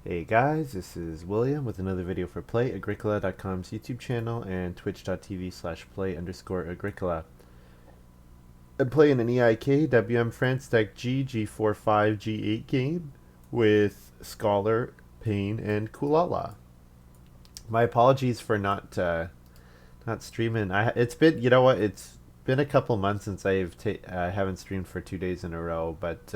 Hey guys, this is William with another video for Play-agricola.com's YouTube channel and twitch.tv/play_agricola. I'm playing an EIK WM France Deck G45 G8 game with Scholar, Pain, and Coolala. My apologies for not streaming. It's been, you know what, it's been a couple months since I haven't streamed for 2 days in a row, but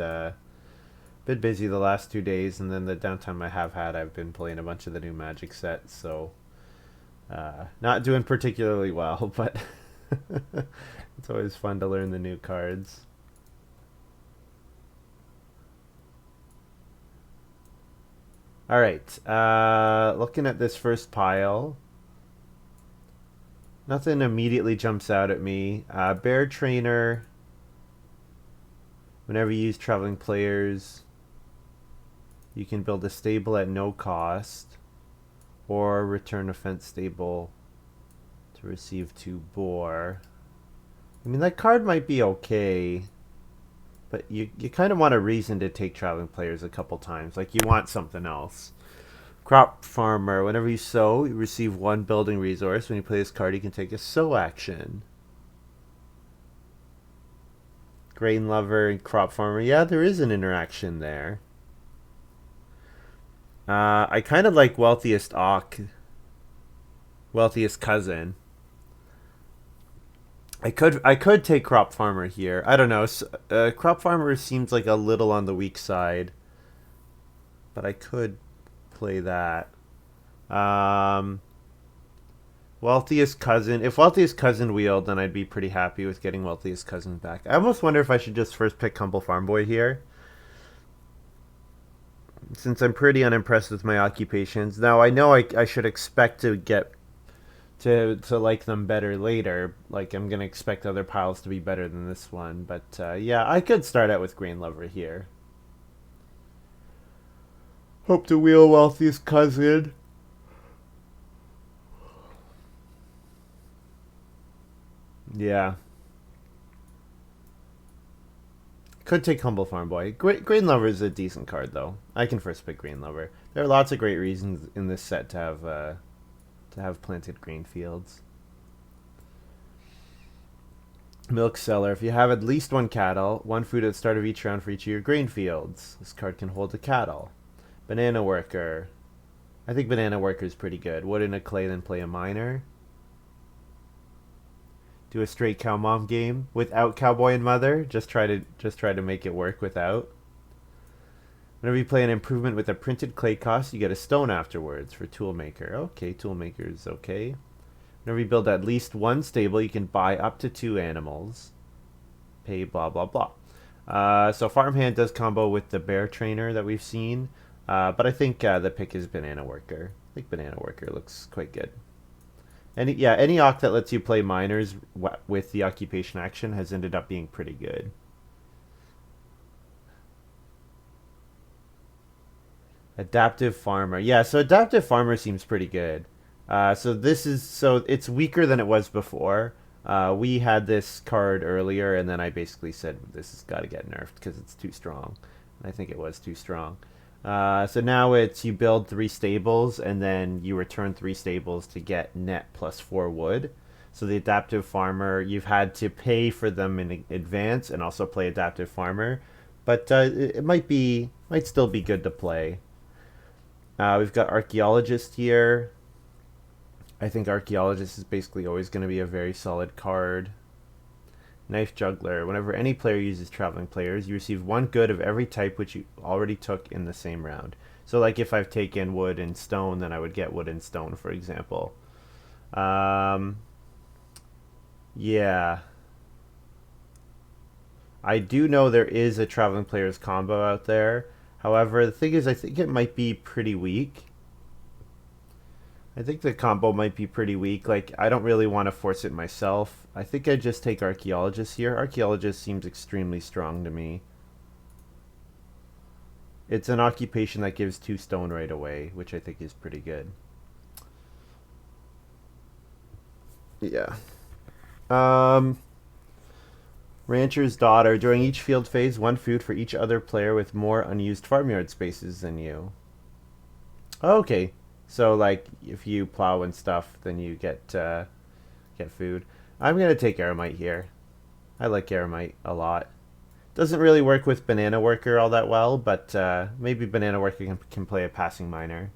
been busy the last 2 days, and then the downtime I have had, I've been playing a bunch of the new Magic sets, so not doing particularly well, but it's always fun to learn the new cards. All right, looking at this first pile, nothing immediately jumps out at me. Bear Trainer, whenever you use traveling players, you can build a stable at no cost, or return a fence stable to receive 2 boar. I mean, that card might be okay, but you kind of want a reason to take traveling players a couple times. Like, you want something else. Crop Farmer. Whenever you sow, you receive 1 building resource. When you play this card, you can take a sow action. Grain Lover and Crop Farmer. Yeah, there is an interaction there. I kind of like Wealthiest Cousin. I could take Crop Farmer here. I don't know. Crop Farmer seems like a little on the weak side, but I could play that. Um, Wealthiest Cousin. If Wealthiest Cousin wheeled, then I'd be pretty happy with getting Wealthiest Cousin back. I almost wonder if I should just first pick Humble Farm Boy here, since I'm pretty unimpressed with my occupations. Now I know I should expect to get to like them better later. Like, I'm gonna expect other piles to be better than this one, but yeah, I could start out with Grain Lover here. Hope to wheel Wealthiest Cousin. Yeah, could take Humble Farm Boy. Grain Lover is a decent card though. I can first pick Grain Lover. There are lots of great reasons in this set to have planted grain fields. Milk Seller. If you have at least 1 cattle, 1 food at the start of each round for each of your grain fields. This card can hold a cattle. Banana Worker. I think Banana Worker is pretty good. Wood in a clay, then play a miner. Do a straight cow mom game without Cowboy and Mother. Just try to make it work without. Whenever you play an improvement with a printed clay cost, you get a stone afterwards for Toolmaker. Okay, Toolmaker is okay. Whenever you build at least 1 stable, you can buy up to 2 animals. Pay blah blah blah. So Farmhand does combo with the Bear Trainer that we've seen, but I think the pick is Banana Worker. I think Banana Worker looks quite good. Any Oct that lets you play miners with the occupation action has ended up being pretty good. Adaptive Farmer. Yeah, so Adaptive Farmer seems pretty good. So it's weaker than it was before. We had this card earlier, and then I basically said this has got to get nerfed because it's too strong. And I think it was too strong. So now it's you build 3 stables, and then you return 3 stables to get net +4 wood. So the Adaptive Farmer, you've had to pay for them in advance and also play Adaptive Farmer, but it might still be good to play. We've got Archaeologist here. I think Archaeologist is basically always going to be a very solid card. Knife Juggler. Whenever any player uses traveling players, you receive 1 good of every type which you already took in the same round. So, like, if I've taken wood and stone, then I would get wood and stone, for example. Um, yeah. I do know there is a traveling players combo out there. However, the thing is, I think it might be pretty weak. I think the combo might be pretty weak. Like, I don't really want to force it myself. I think I'd just take Archaeologist here. Archaeologist seems extremely strong to me. It's an occupation that gives 2 stone right away, which I think is pretty good. Yeah. Um, Rancher's Daughter. During each field phase, 1 food for each other player with more unused farmyard spaces than you. Oh, okay. So like if you plow and stuff, then you get food. I'm gonna take Aramite here. I like Aramite a lot. Doesn't really work with Banana Worker all that well, but maybe Banana Worker can play a passing miner.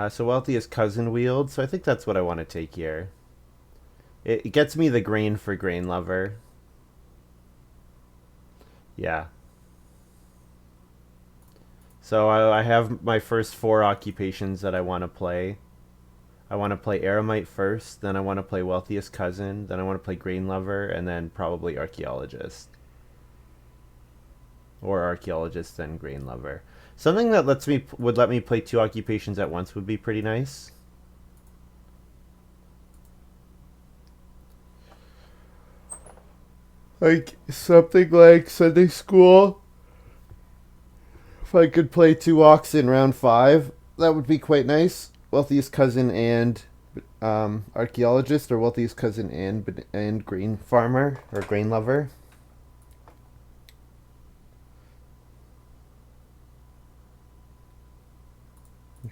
So Wealthy is Cousin Wield, so I think that's what I want to take here. It gets me the grain for Grain Lover. Yeah. So I have my first four occupations that I want to play. I want to play Aramite first, then I want to play Wealthiest Cousin, then I want to play Grain Lover, and then probably Archaeologist. Or Archaeologist, then Grain Lover. Something that would let me play two occupations at once would be pretty nice. Like something like Sunday school. If I could play two walks in round 5, that would be quite nice. Wealthiest Cousin and Archaeologist, or Wealthiest Cousin and Grain Farmer, or Grain Lover.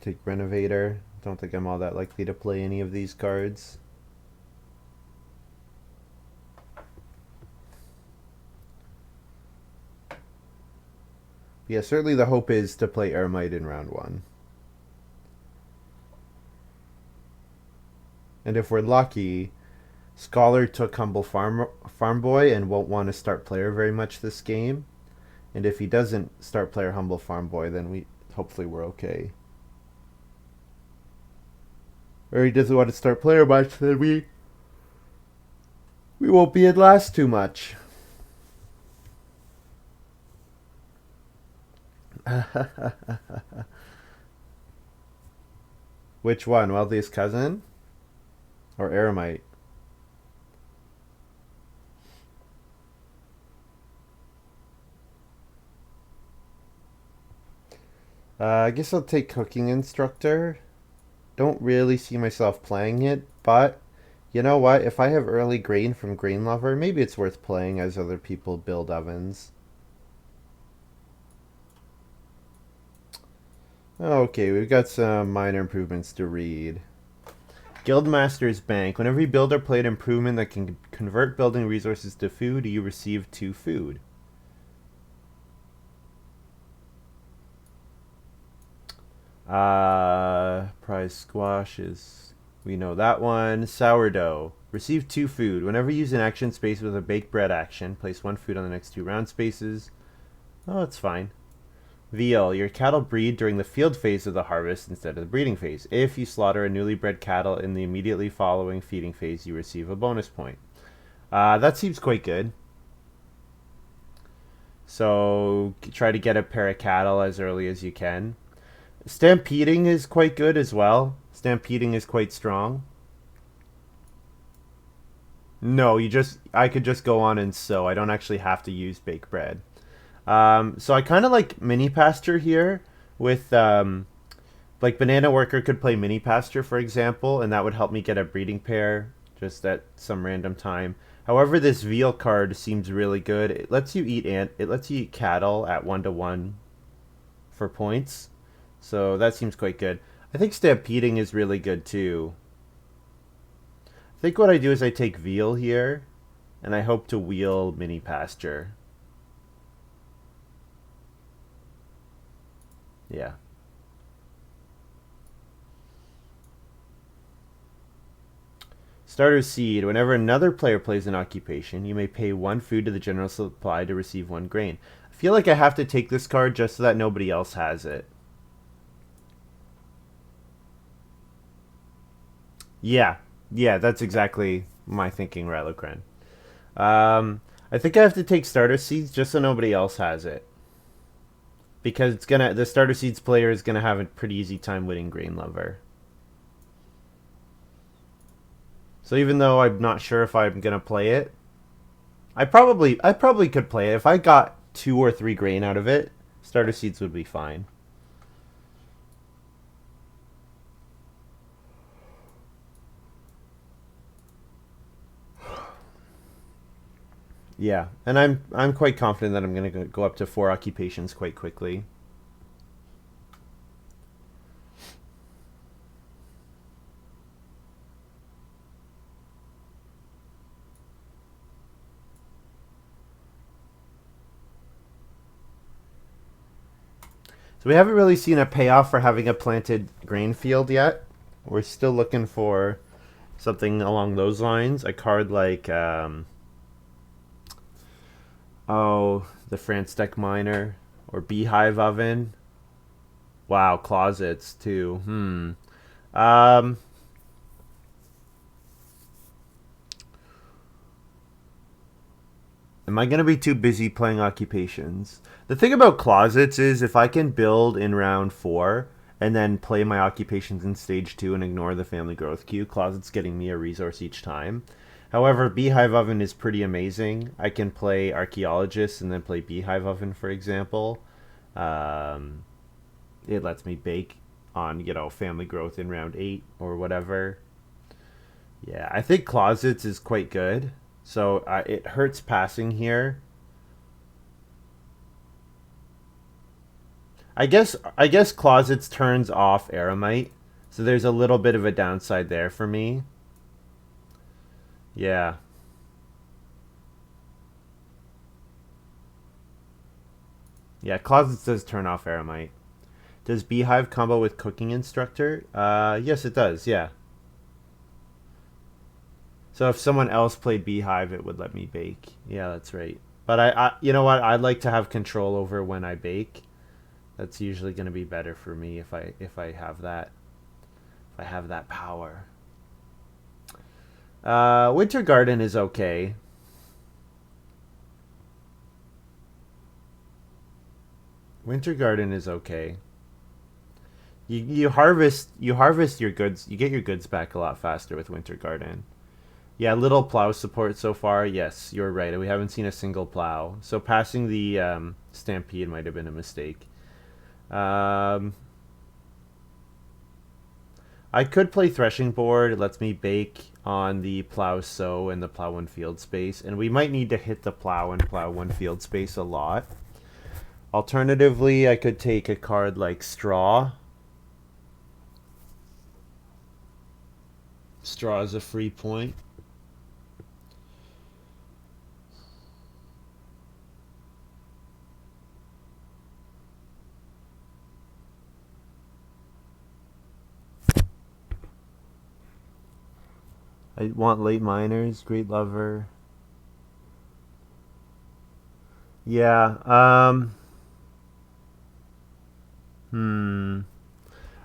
Take Renovator. Don't think I'm all that likely to play any of these cards. Yeah, certainly the hope is to play Ermite in round 1. And if we're lucky, Scholar took Humble Farm Boy and won't want to start player very much this game. And if he doesn't start player Humble Farm Boy, then hopefully we're okay. Or he doesn't want to start player much, then we won't be in last too much. Which one? Wealthiest Cousin? Or Eremite? I guess I'll take Cooking Instructor. Don't really see myself playing it, but you know what? If I have early grain from Grain Lover, maybe it's worth playing as other people build ovens. Okay, we've got some minor improvements to read. Guildmaster's Bank. Whenever you build or play an improvement that can convert building resources to food, you receive 2 food. Prize squash is... We know that one. Sourdough. Receive 2 food. Whenever you use an action space with a baked bread action, place 1 food on the next 2 round spaces. Oh, that's fine. Veal. Your cattle breed during the field phase of the harvest instead of the breeding phase. If you slaughter a newly bred cattle in the immediately following feeding phase, you receive a bonus point. That seems quite good. So try to get a pair of cattle as early as you can. Stampeding is quite good as well. Stampeding is quite strong. No, I could just go on and sow. I don't actually have to use baked bread. So I kind of like Mini Pasture here with, like Banana Worker could play Mini Pasture, for example, and that would help me get a breeding pair just at some random time. However, this Veal card seems really good. It lets you eat cattle at 1-to-1 for points. So that seems quite good. I think Stampeding is really good too. I think what I do is I take Veal here, and I hope to wheel Mini Pasture. Yeah. Starter Seed. Whenever another player plays an occupation, you may pay 1 food to the general supply to receive 1 grain. I feel like I have to take this card just so that nobody else has it. Yeah. Yeah, that's exactly my thinking, Rylocren. I think I have to take Starter Seeds just so nobody else has it. Because the Starter Seeds player is gonna have a pretty easy time winning Grain Lover. So even though I'm not sure if I'm gonna play it, I probably could play it. If I got 2 or 3 grain out of it, Starter Seeds would be fine. Yeah, and I'm quite confident that I'm going to go up to 4 occupations quite quickly. So we haven't really seen a payoff for having a planted grain field yet. We're still looking for something along those lines. A card like the France Deck Miner or Beehive Oven. Wow, closets too. Um, am I gonna be too busy playing occupations? The thing about closets is if I can build in round 4 and then play my occupations in stage 2 and ignore the family growth queue, closets getting me a resource each time. However, Beehive Oven is pretty amazing. I can play Archaeologist and then play Beehive Oven, for example. Um, it lets me bake on, family growth in round 8 or whatever. Yeah, I think Closets is quite good. So it hurts passing here. I guess Closets turns off Aramite. So there's a little bit of a downside there for me. Yeah. Yeah, Closets does turn off Aramite. Does Beehive combo with Cooking Instructor? Yes, it does. Yeah. So if someone else played Beehive, it would let me bake. Yeah, that's right. But you know what? I'd like to have control over when I bake. That's usually going to be better for me if I have that power. Winter Garden is okay. Winter Garden is okay. You harvest your goods. You get your goods back a lot faster with Winter Garden. Yeah, little plow support so far. Yes, you're right. We haven't seen a single plow. So passing the Stampede might have been a mistake. Um, I could play Threshing Board. It lets me bake on the plow sow and the plow one field space. And we might need to hit the plow and plow one field space a lot. Alternatively, I could take a card like Straw. Straw is a free point. I want Late Miners, Great Lover. Yeah. Hmm.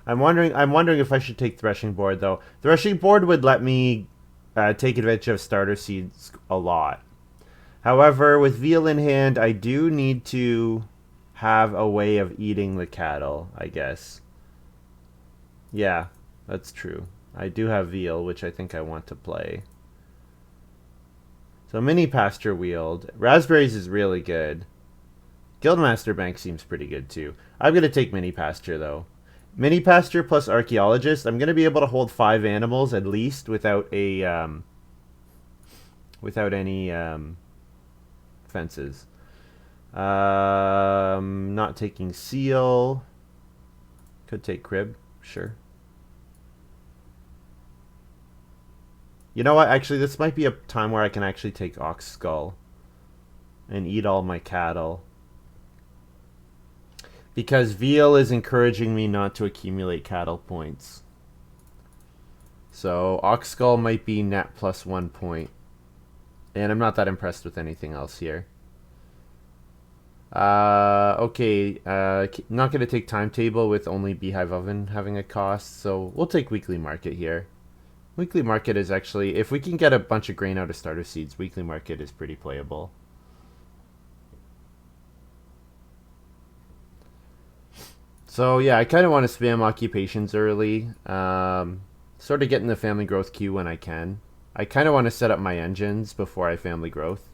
I'm wondering if I should take Threshing Board though. Threshing Board would let me take advantage of starter seeds a lot. However, with veal in hand, I do need to have a way of eating the cattle, I guess. Yeah, that's true. I do have veal, which I think I want to play. So mini pasture wheeled. Raspberries is really good. Guildmaster Bank seems pretty good too. I'm gonna take mini pasture though. Mini pasture plus archaeologist. I'm gonna be able to hold 5 animals at least without any fences. Not taking seal. Could take crib. Sure. You know what? Actually, this might be a time where I can actually take ox skull and eat all my cattle. Because veal is encouraging me not to accumulate cattle points. So ox skull might be net plus 1 point. And I'm not that impressed with anything else here. Okay. Not going to take timetable with only Beehive Oven having a cost. So we'll take weekly market here. Weekly market is actually, if we can get a bunch of grain out of starter seeds, weekly market is pretty playable. So yeah, I kind of want to spam occupations early. Sort of get in the family growth queue when I can. I kind of want to set up my engines before I family growth.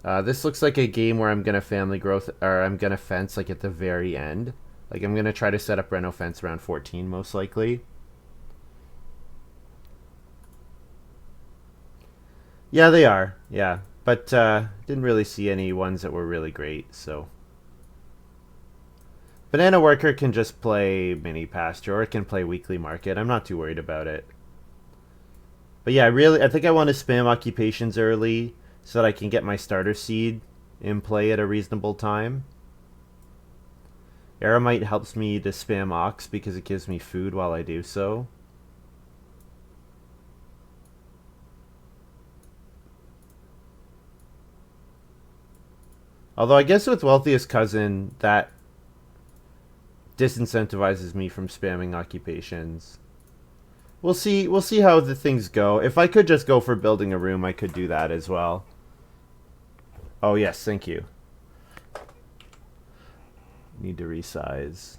This looks like a game where I'm gonna family growth, or I'm gonna fence like at the very end. Like I'm gonna try to set up Reno fence around 14 most likely. Yeah, they are. Yeah. But didn't really see any ones that were really great, so. Banana Worker can just play mini pasture, or it can play weekly market. I'm not too worried about it. But yeah, I think I want to spam occupations early so that I can get my starter seed in play at a reasonable time. Aramite helps me to spam ox because it gives me food while I do so. Although I guess with Wealthiest Cousin, that disincentivizes me from spamming occupations. We'll see. We'll see how the things go. If I could just go for building a room, I could do that as well. Oh yes, thank you. Need to resize.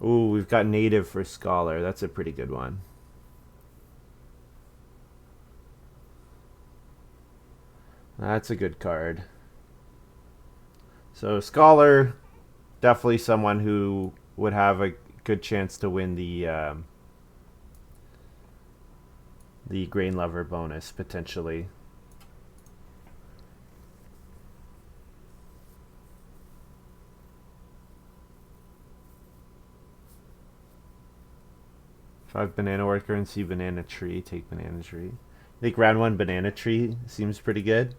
Ooh, we've got native for scholar. That's a pretty good one. That's a good card. So scholar, definitely someone who would have a good chance to win the grain lover bonus potentially. Five banana worker and see banana tree. Take banana tree. I think round one banana tree seems pretty good.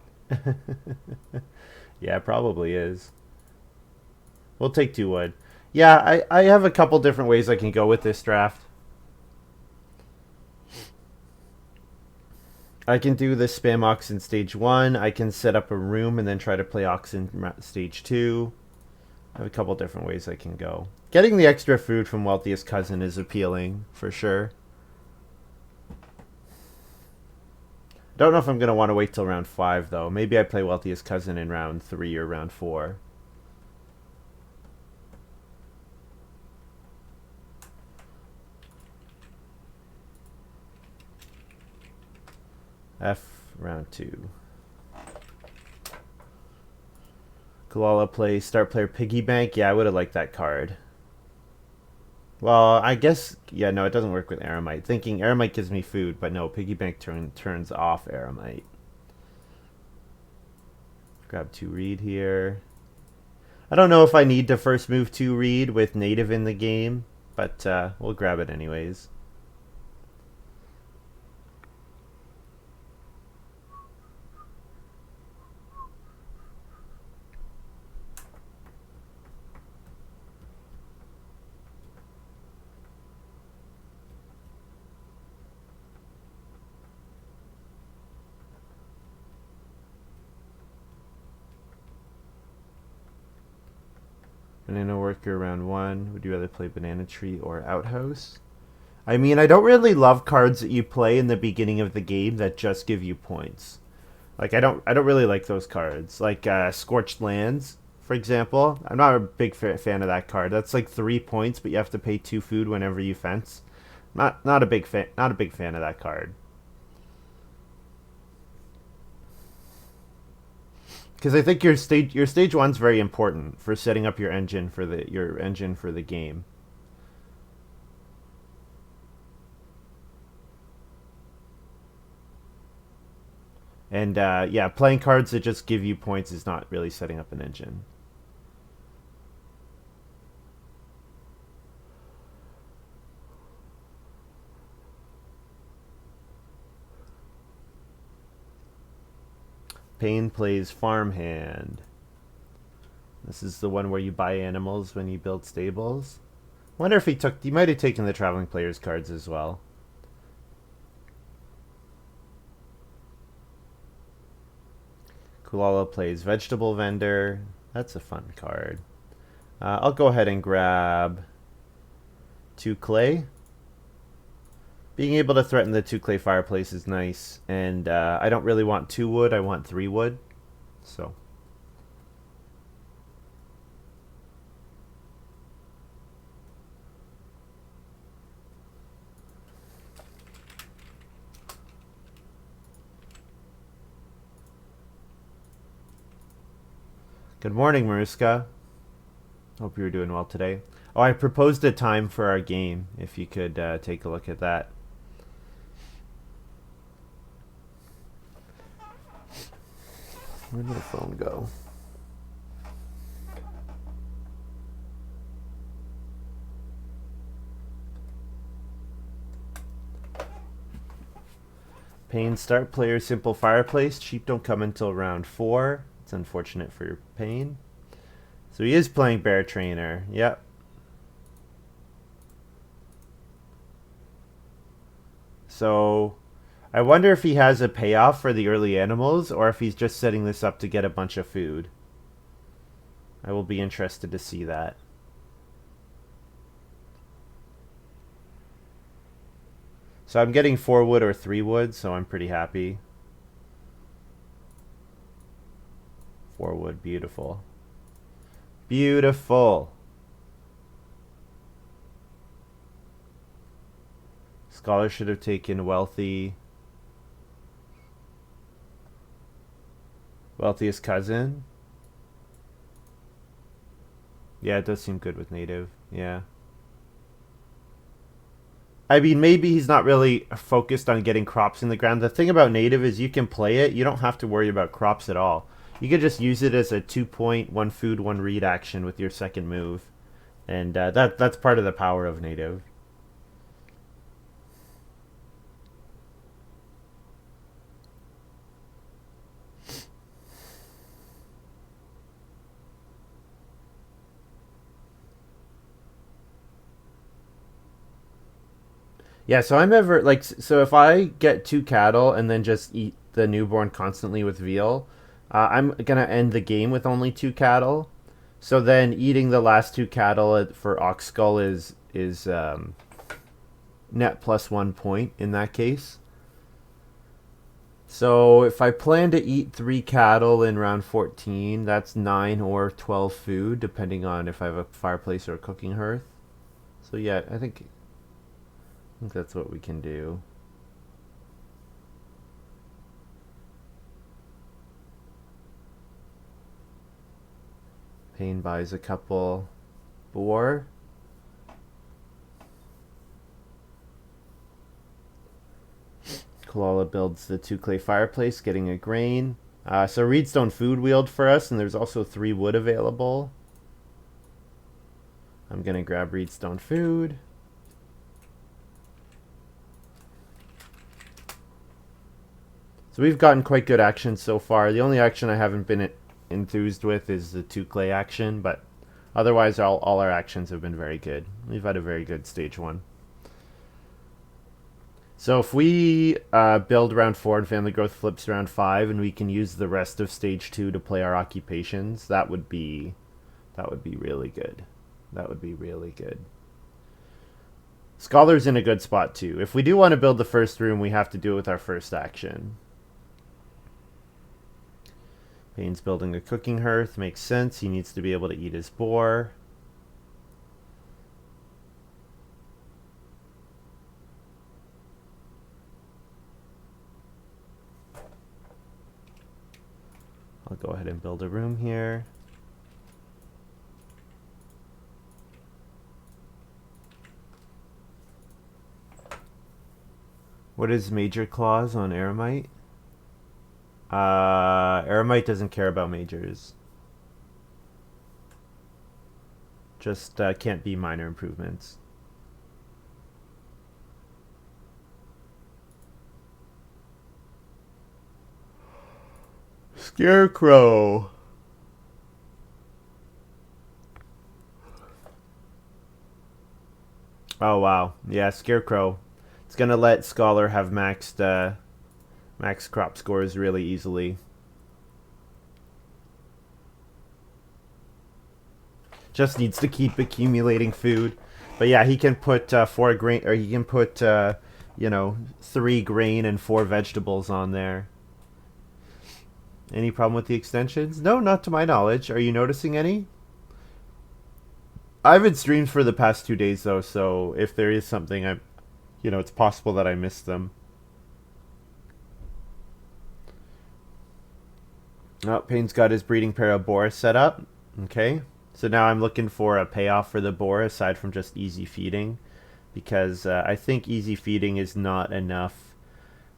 Yeah, it probably is. We'll take 2 wood. Yeah, I have a couple different ways I can go with this draft. I can do the spam ox in stage 1. I can set up a room and then try to play ox in stage 2. I have a couple different ways I can go. Getting the extra food from Wealthiest Cousin is appealing, for sure. Don't know if I'm going to want to wait till round 5, though. Maybe I play Wealthiest Cousin in round 3 or round 4. F round 2. Coolala plays start player piggy bank. Yeah, I would have liked that card. Well, I guess, yeah, no, it doesn't work with Aramite. Thinking Aramite gives me food, but no, piggy bank turns off Aramite. Grab 2 reed here. I don't know if I need to first move 2 reed with native in the game, but we'll grab it anyways. Banana worker round 1. Would you rather play banana tree or outhouse? I mean, I don't really love cards that you play in the beginning of the game that just give you points. Like I don't really like those cards. Like Scorched Lands, for example. I'm not a big fan of that card. That's like 3 points, but you have to pay 2 food whenever you fence. Not a big fan of that card. Because I think your stage 1's very important for setting up your engine for the game. And yeah, playing cards that just give you points is not really setting up an engine. Payne plays Farmhand. This is the one where you buy animals when you build stables. Wonder if he might have taken the traveling players cards as well. Coolala plays Vegetable Vendor. That's a fun card. I'll go ahead and grab 2 clay. Being able to threaten the 2 clay fireplace is nice, and I don't really want 2 wood, I want 3 wood. So. Good morning, Mariska. Hope you're doing well today. Oh, I proposed a time for our game, if you could take a look at that. Where did the phone go? Pain start player simple fireplace. Sheep don't come until round 4. It's unfortunate for your Pain. So he is playing bear trainer. Yep. So I wonder if he has a payoff for the early animals or if he's just setting this up to get a bunch of food. I will be interested to see that. So I'm getting 4 wood or 3 wood, so I'm pretty happy. 4 wood, beautiful. Beautiful. Scholar should have taken wealthy. Wealthiest cousin. Yeah, it does seem good with native. Yeah. I mean, maybe he's not really focused on getting crops in the ground. The thing about native is you can play it. You don't have to worry about crops at all. You can just use it as a 2-point, 1 food, 1 read action with your second move. And that's part of the power of native. Yeah, so I'm ever like so if I get 2 cattle and then just eat the newborn constantly with veal, I'm gonna end the game with only 2 cattle. So then eating the last 2 cattle for ox skull is net plus 1 point in that case. So if I plan to eat 3 cattle in round 14, that's 9 or 12 food, depending on if I have a fireplace or a cooking hearth. So yeah, I think that's what we can do. Payne buys a couple boar. Coolala builds the 2 clay fireplace, getting a grain. So reedstone food wheeled for us, and there's also 3 wood available. I'm gonna grab reedstone food. So we've gotten quite good action so far. The only action I haven't been enthused with is the 2 clay action, but otherwise all our actions have been very good. We've had a very good stage 1. So if we build round 4 and family growth flips round 5, and we can use the rest of stage 2 to play our occupations, that would be really good. That would be really good. Scholar's in a good spot too. If we do want to build the first room, we have to do it with our first action. Payne's building a cooking hearth. Makes sense. He needs to be able to eat his boar. I'll go ahead and build a room here. What is major clause on Eremite? Eremite doesn't care about majors. Just can't be minor improvements. Scarecrow. Oh wow, yeah, Scarecrow. It's gonna let Scholar have max crop scores really easily. Just needs to keep accumulating food. But yeah, he can put 4 grain, or he can put 3 grain and 4 vegetables on there. Any problem with the extensions? No, not to my knowledge. Are you noticing any? I haven't streamed for the past 2 days though, so if there is something, it's possible that I missed them. Oh, Payne's got his breeding pair of boar set up. Okay. So now I'm looking for a payoff for the boar aside from just easy feeding, because I think easy feeding is not enough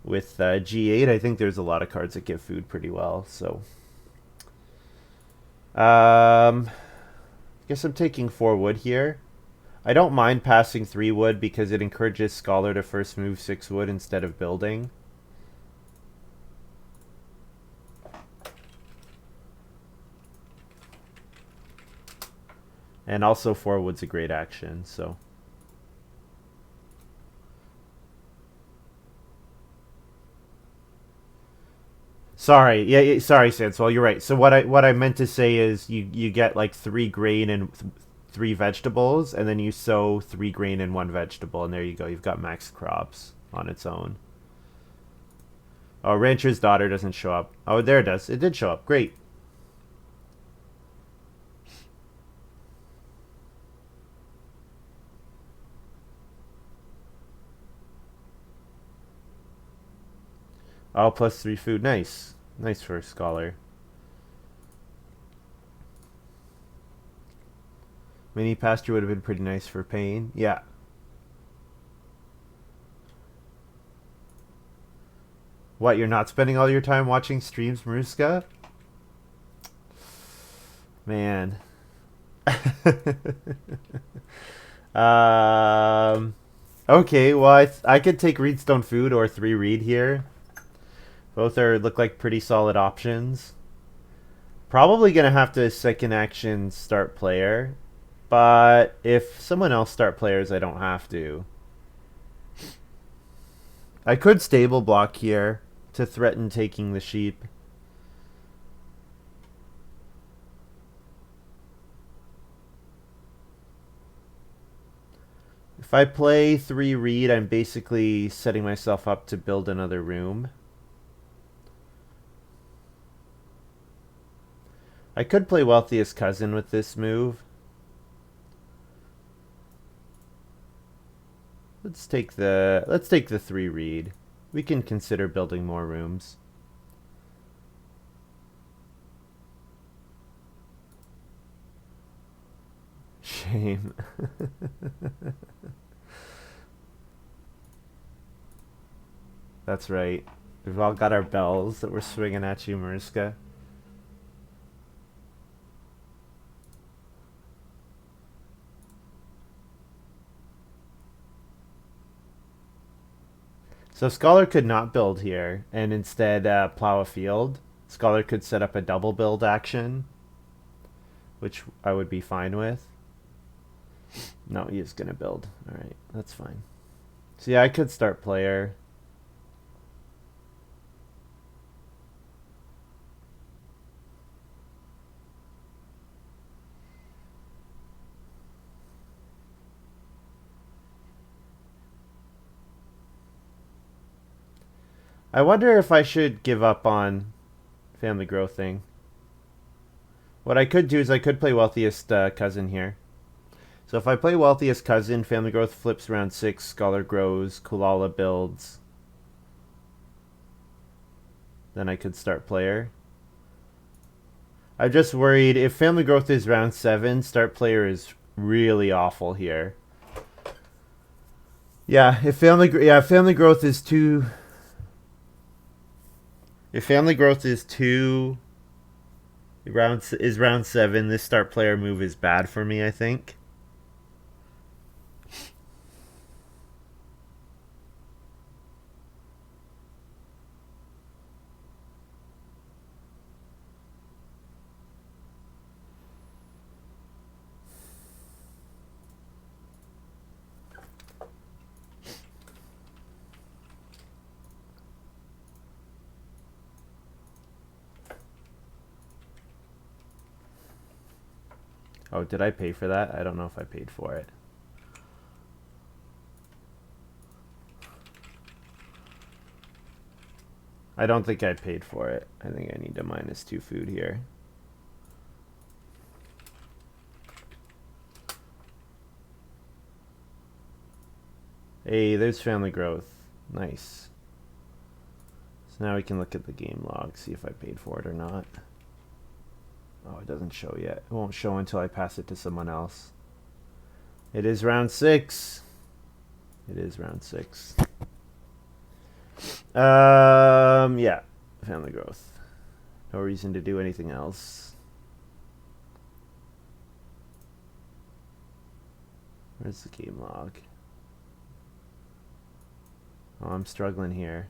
with G8. I think there's a lot of cards that give food pretty well. So Guess I'm taking 4 wood here. I don't mind passing 3 wood because it encourages Scholar to first move 6 wood instead of building. And also 4 wood's a great action, so. Sorry, yeah, sorry, Sanswell, you're right. So what I meant to say is you get like 3 grain and 3 vegetables, and then you sow 3 grain and 1 vegetable, and there you go. You've got max crops on its own. Oh, Rancher's Daughter doesn't show up. Oh, there it does. It did show up. Great. Oh, plus 3 food. Nice. Nice for a Scholar. Mini pasture would have been pretty nice for Pain. Yeah. What, you're not spending all your time watching streams, Maruska? Man. um. Okay, well, I could take Reedstone Food or 3 Reed here. Both look like pretty solid options. Probably gonna have to second action start player, but if someone else start players, I don't have to. I could stable block here to threaten taking the sheep. If I play 3 Reed, I'm basically setting myself up to build another room. I could play Wealthiest Cousin with this move. Let's take the 3 Reed. We can consider building more rooms. Shame. That's right. We've all got our bells that we're swinging at you, Mariska. So Scholar could not build here and instead plow a field. Scholar could set up a double build action, which I would be fine with. No, he is going to build. Alright, that's fine. So yeah, I could start player. I wonder if I should give up on family growth thing. What I could do is I could play Wealthiest Cousin here. So if I play Wealthiest Cousin, family growth flips around 6, Scholar grows, Coolala builds. Then I could start player. I'm just worried if family growth is round 7, start player is really awful here. Yeah, if family growth is too. If family growth is round 7, this start player move is bad for me, I think. Oh, did I pay for that? I don't know if I paid for it. I don't think I paid for it. I think I need to -2 food here. Hey, there's family growth. Nice. So now we can look at the game log, see if I paid for it or not. Oh, it doesn't show yet. It won't show until I pass it to someone else. It is round 6. It is round 6. Yeah, family growth. No reason to do anything else. Where's the game log? Oh, I'm struggling here.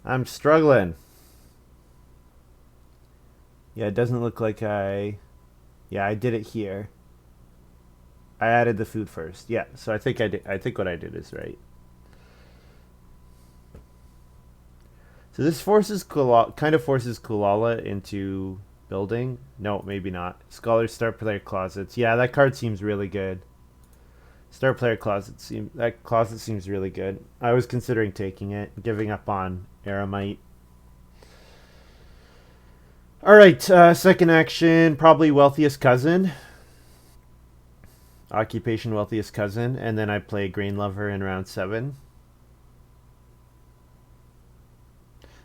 I'm struggling. Yeah, it doesn't look like I... Yeah, I did it here. I added the food first. Yeah, so I think I did. I think what I did is right. So this kind of forces Kulala into building. No, maybe not. Scholars start player closets. Yeah, that card seems really good. Start player closet seems really good. I was considering taking it, giving up on Aramite. All right, second action, probably wealthiest cousin, occupation wealthiest cousin, and then I play grain lover in round 7.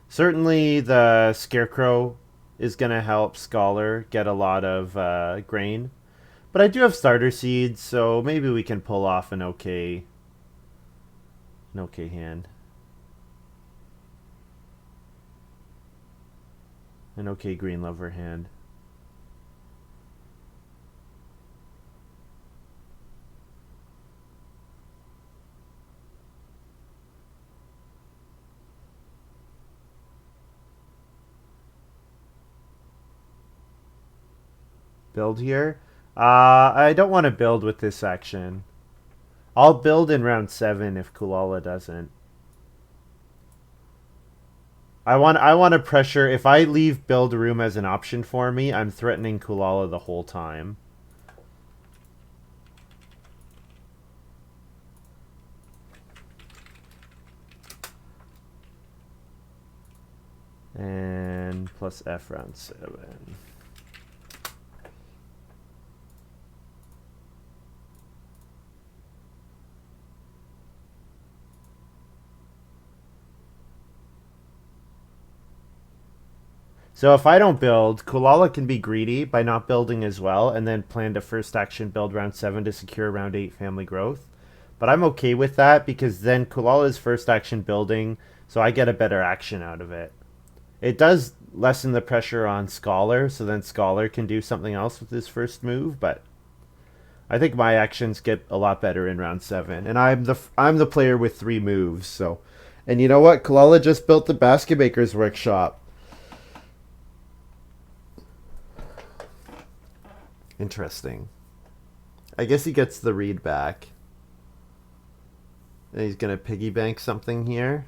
Certainly, the scarecrow is gonna help Scholar get a lot of grain, but I do have starter seeds, so maybe we can pull off an okay hand, an okay green lover hand. Build here. I don't want to build with this action. I'll build in round 7 if Kulala doesn't. I want to pressure. If I leave build room as an option for me, I'm threatening Kulala the whole time. And plus F round 7. So if I don't build, Kulala can be greedy by not building as well, and then plan to first action build round 7 to secure round 8 family growth. But I'm okay with that because then Kulala's first action building, so I get a better action out of it. It does lessen the pressure on Scholar, so then Scholar can do something else with his first move, but I think my actions get a lot better in round 7, and I'm the player with 3 moves. So, and you know what? Kulala just built the Basket Maker's Workshop. Interesting. I guess he gets the read back. And he's gonna piggy bank something here.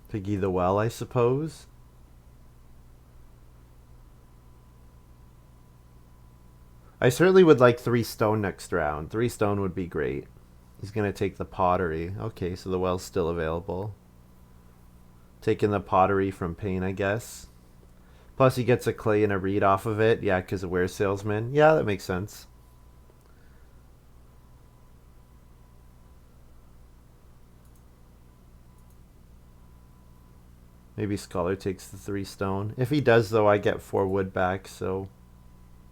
Piggy the well, I suppose. I certainly would like 3 stone next round. 3 stone would be great. He's gonna take the pottery. Okay, so the well's still available. Taking the pottery from Pain, I guess. Plus he gets a clay and a reed off of it. Yeah, because of Ware Salesman. Yeah, that makes sense. Maybe Scholar takes the 3 stone. If he does, though, I get 4 wood back, so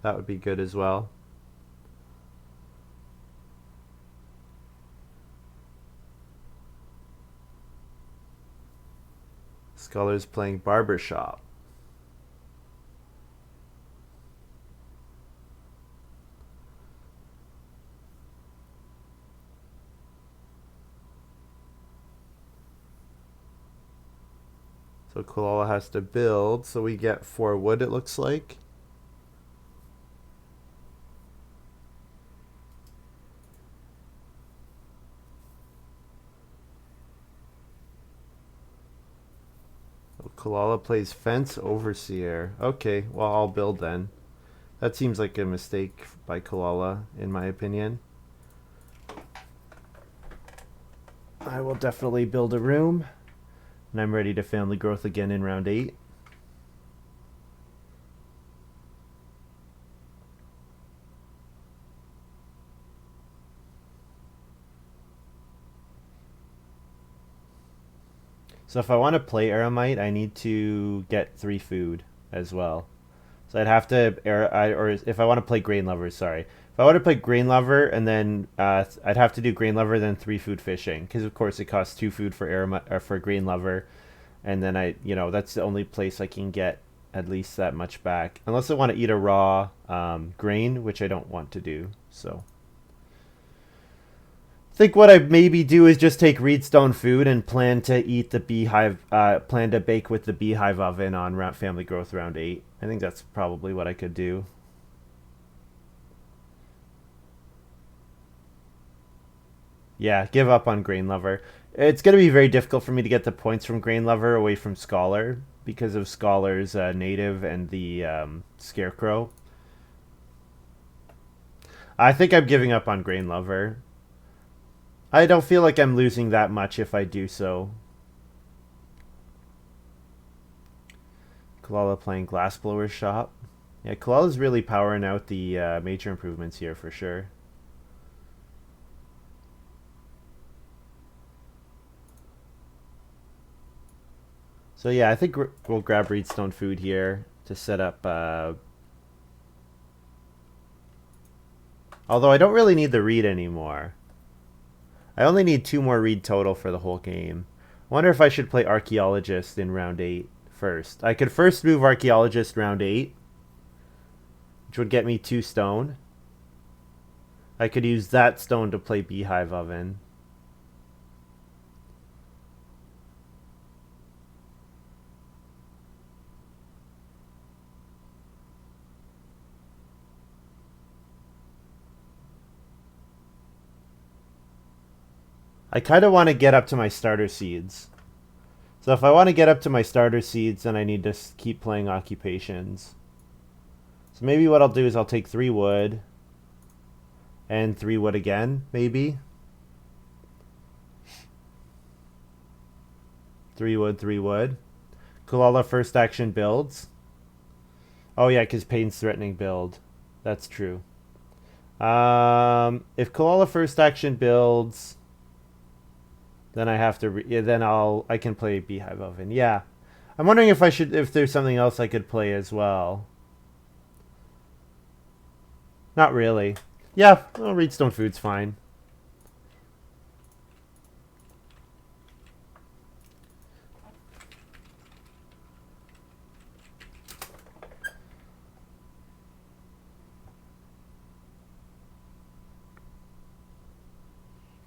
that would be good as well. Scholar's playing Barbershop. So Kulala has to build, so we get 4 wood, it looks like. So Kulala plays Fence Overseer. Okay, well, I'll build then. That seems like a mistake by Kulala, in my opinion. I will definitely build a room. And I'm ready to family growth again in round 8. So if I want to play Aramite, I need to get 3 food as well. So I'd have to, or if I want to play Grain Lover, sorry. If I want to play Grain Lover and then I'd have to do Grain Lover then 3 food fishing because of course it costs 2 food for Aramite or for Grain Lover, and then that's the only place I can get at least that much back. Unless I want to eat a raw grain, which I don't want to do. So I think what I maybe do is just take Reedstone food and plan to eat the beehive, plan to bake with the beehive oven on family growth round 8. I think that's probably what I could do. Yeah, give up on Grain Lover. It's going to be very difficult for me to get the points from Grain Lover away from Scholar because of Scholar's native and the Scarecrow. I think I'm giving up on Grain Lover. I don't feel like I'm losing that much if I do so. Coolala playing Glassblower Shop. Yeah, Koala's really powering out the major improvements here for sure. So yeah, I think we'll grab Reedstone food here to set up. Although I don't really need the reed anymore. I only need 2 more reed total for the whole game. I wonder if I should play Archaeologist in round 8 first. I could first move Archaeologist round 8, which would get me 2 stone. I could use that stone to play Beehive Oven. I kind of want to get up to my starter seeds. So if I want to get up to my starter seeds, then I need to keep playing occupations. So maybe what I'll do is I'll take 3 wood and 3 wood again, maybe. 3 wood, 3 wood. Coolala first action builds. Oh yeah, because Pain's threatening build. That's true. If Coolala first action builds, then I have to. Yeah, then I can play Beehive Oven. Yeah, I'm wondering if there's something else I could play as well. Not really. Yeah, well, Reedstone Food's fine.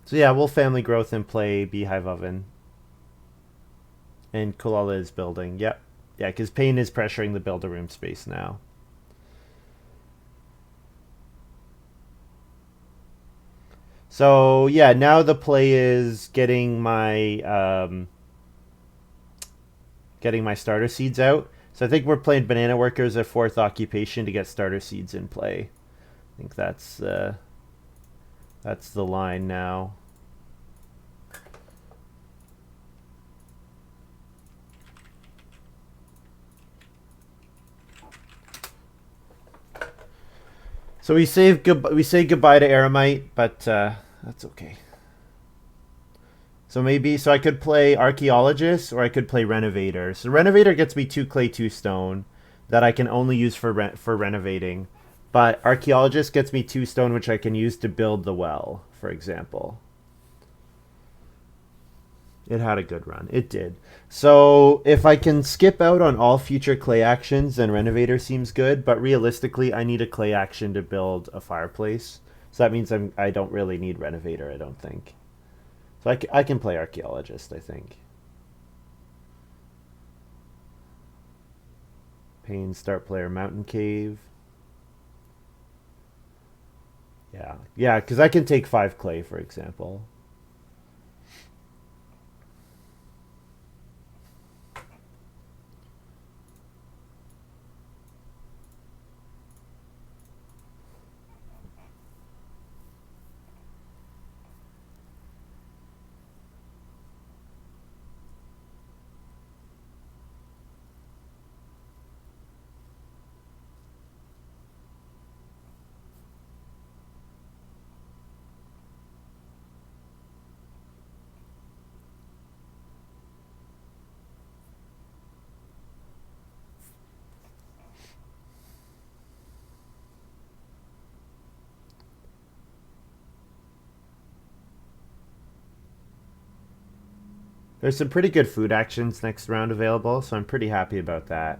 So yeah, we'll family growth and play Beehive Oven. And Coolala is building. Yep. Yeah, because Pain is pressuring the builder room space now. So yeah, now the play is getting my starter seeds out. So I think we're playing Banana Workers a 4th occupation to get starter seeds in play. I think that's the line now. So we say goodbye to Aramite, but that's okay. So I could play Archaeologist or I could play Renovator. So Renovator gets me 2 clay, 2 stone that I can only use for renovating. But Archaeologist gets me 2 stone which I can use to build the well, for example. It had a good run. It did. So if I can skip out on all future clay actions, then Renovator seems good. But realistically, I need a clay action to build a fireplace. So that means I don't really need Renovator, I don't think. So I can play Archaeologist, I think. Pain, start player, Mountain Cave. Yeah. Yeah, because I can take 5 clay, for example. There's some pretty good food actions next round available, so I'm pretty happy about that.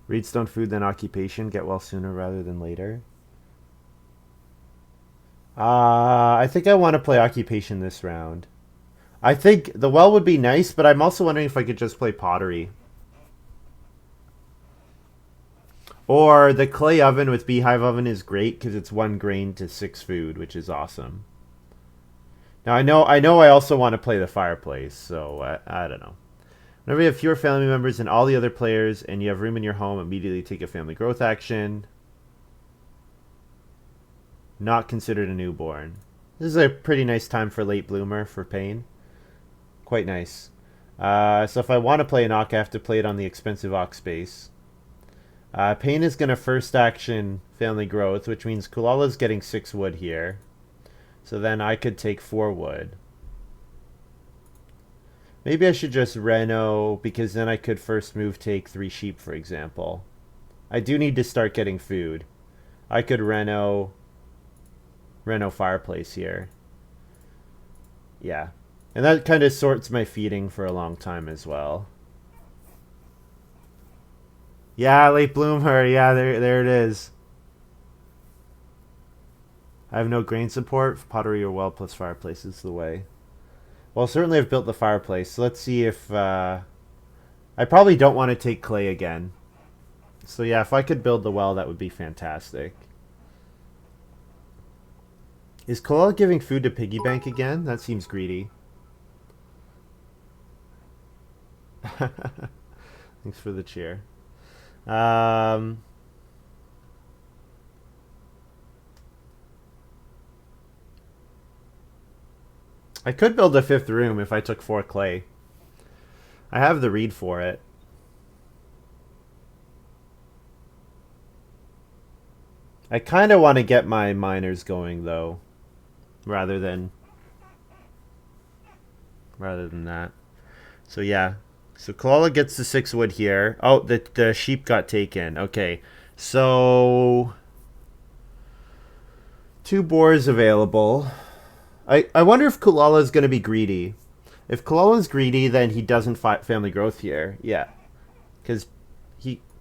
Reedstone food, then occupation. Get well sooner rather than later. I think I want to play occupation this round. I think the well would be nice, but I'm also wondering if I could just play pottery. Or the clay oven with beehive oven is great because it's 1 grain to 6 food, which is awesome. Now I also want to play the fireplace, so I don't know. Whenever you have fewer family members than all the other players and you have room in your home, immediately take a family growth action. Not considered a newborn. This is a pretty nice time for late bloomer for pain. Quite nice. So if I want to play an Ock, I have to play it on the expensive Ock space. Pain is going to first action family growth, which means Coolala's getting 6 wood here. So then I could take 4 wood. Maybe I should just reno, because then I could first move take 3 sheep, for example. I do need to start getting food. I could reno fireplace here. Yeah. And that kind of sorts my feeding for a long time as well. Yeah, late bloomer. Yeah, there it is. I have no grain support. Pottery or well plus fireplace is the way. Well, certainly I've built the fireplace. So let's see if... I probably don't want to take clay again. So yeah, if I could build the well, that would be fantastic. Is Koala giving food to piggy bank again? That seems greedy. Thanks for the cheer. I could build a 5th room if I took 4 clay. I have the reed for it. I kind of want to get my miners going though, rather than that. So yeah. So Koala gets the 6 wood here. Oh, the sheep got taken. Okay. So 2 boars available. I wonder if Koala is going to be greedy. If Koala is greedy, then he doesn't fight family growth here. Yeah. Because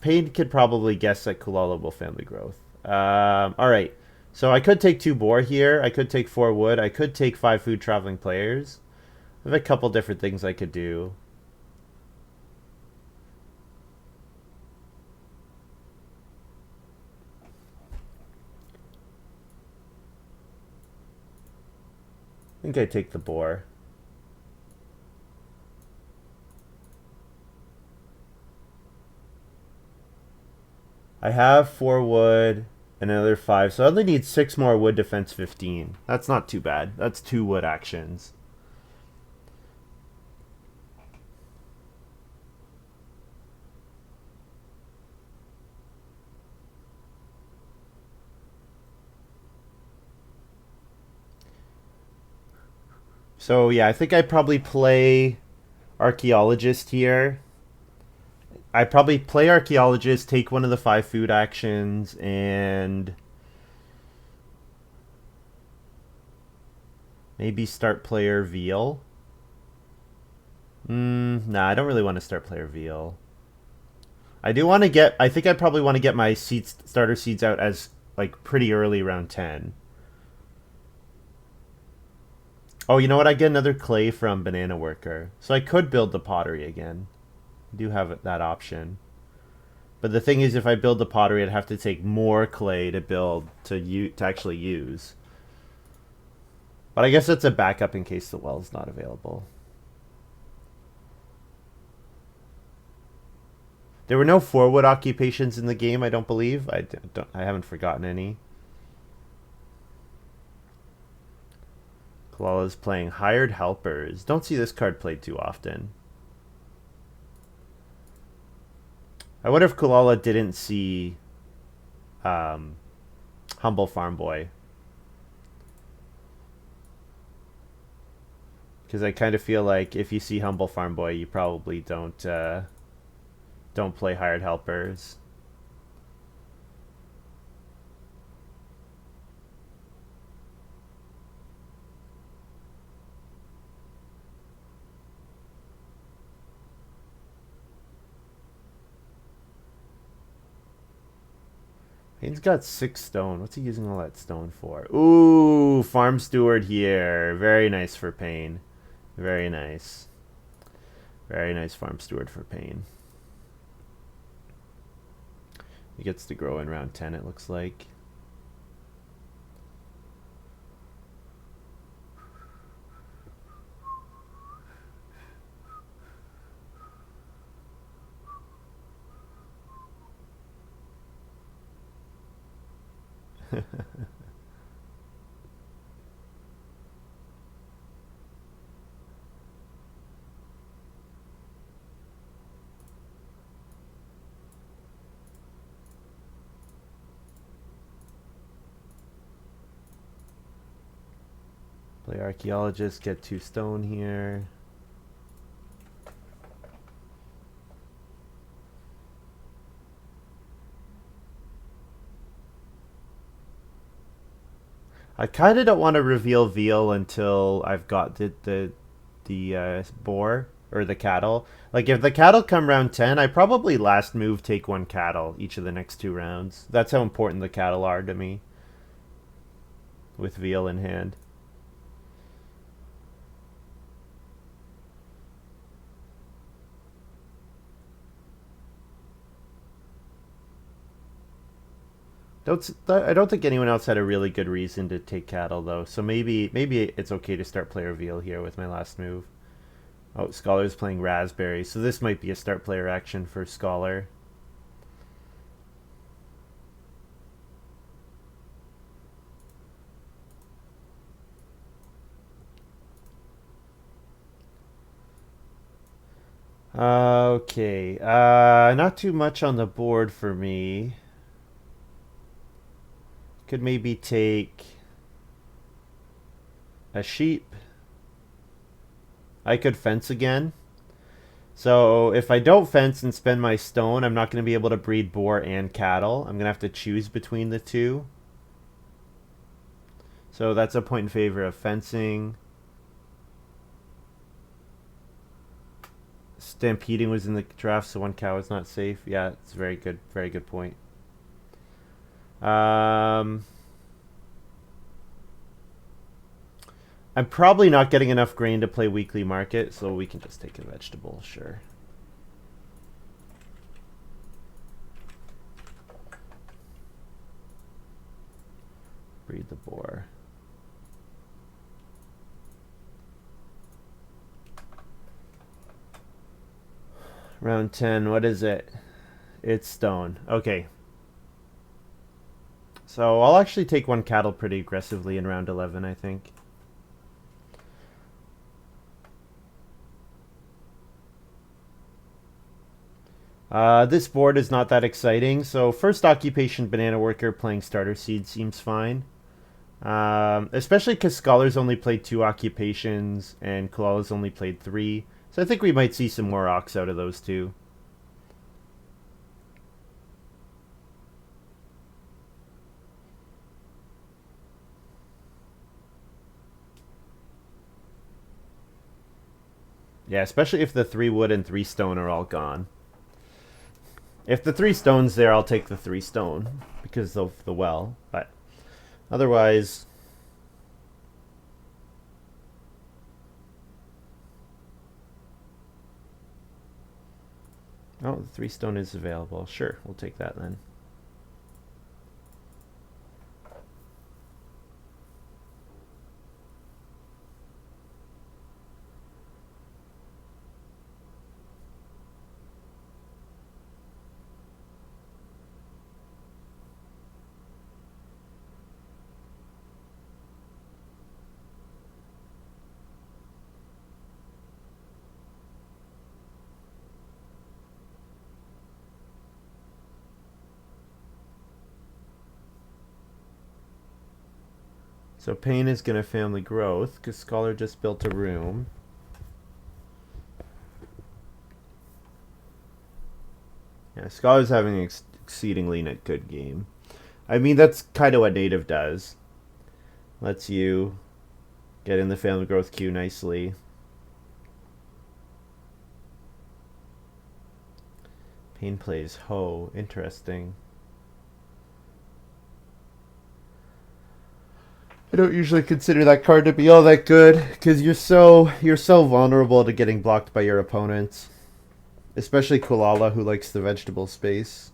Pain could probably guess that Koala will family growth. Alright. So I could take 2 boar here. I could take 4 wood. I could take 5 food traveling players. I have a couple different things I could do. I think I take the boar. I have 4 wood and another 5. So I only need 6 more wood, defense 15. That's not too bad. That's 2 wood actions. So yeah, I think I probably play Archaeologist here. I probably play Archaeologist, take one of the 5 food actions, and maybe start player Veal. Nah, I don't really want to start player Veal. I do want to get... I think I probably want to get my starter seeds out as, like, pretty early, around 10. Oh, you know what? I get another clay from Banana Worker. So I could build the pottery again. I do have that option. But the thing is, if I build the pottery, I'd have to take more clay to build to actually use. But I guess it's a backup in case the well's not available. There were no 4 wood occupations in the game, I don't believe. I haven't forgotten any. Koala's playing Hired Helpers. Don't see this card played too often. I wonder if Koala didn't see Humble Farm Boy. Because I kind of feel like if you see Humble Farm Boy, you probably don't play Hired Helpers. Payne's got 6 stone. What's he using all that stone for? Ooh, farm steward here. Very nice for Payne. Very nice. Very nice farm steward for Payne. He gets to grow in round 10, it looks like. Play archaeologist, get 2 stone here. I kind of don't want to reveal veal until I've got the boar or the cattle. Like if the cattle come round 10, I probably last move take 1 cattle each of the next 2 rounds. That's how important the cattle are to me with veal in hand. I don't think anyone else had a really good reason to take cattle though. So maybe it's okay to start player veal here with my last move. Oh, Scholar's playing raspberry, so this might be a start player action for Scholar. Okay, not too much on the board for me. Could maybe take a sheep. I could fence again. So if I don't fence and spend my stone, I'm not going to be able to breed boar and cattle. I'm going to have to choose between the two. So that's a point in favor of fencing. Stampeding was in the draft, so 1 cow is not safe. Yeah, it's very good point. I'm probably not getting enough grain to play weekly market, so we can just take a vegetable, sure. Breed the boar. Round 10, what is it? It's stone. Okay. So I'll actually take 1 cattle pretty aggressively in round 11, I think. This board is not that exciting. So first occupation banana worker playing starter seed seems fine. Especially because Scholars only played 2 occupations and Koala's only played 3. So I think we might see some more ox out of those two. Yeah, especially if the 3 wood and 3 stone are all gone. If the 3 stone's there, I'll take the 3 stone because of the well. But otherwise, oh, the 3 stone is available. Sure, we'll take that then. So Payne is going to family growth because Scholar just built a room. Yeah, Scholar's having an exceedingly good game. I mean, that's kind of what native does. Lets you get in the family growth queue nicely. Payne plays Ho. Interesting. I don't usually consider that card to be all that good because you're so vulnerable to getting blocked by your opponents, especially Coolala, who likes the vegetable space.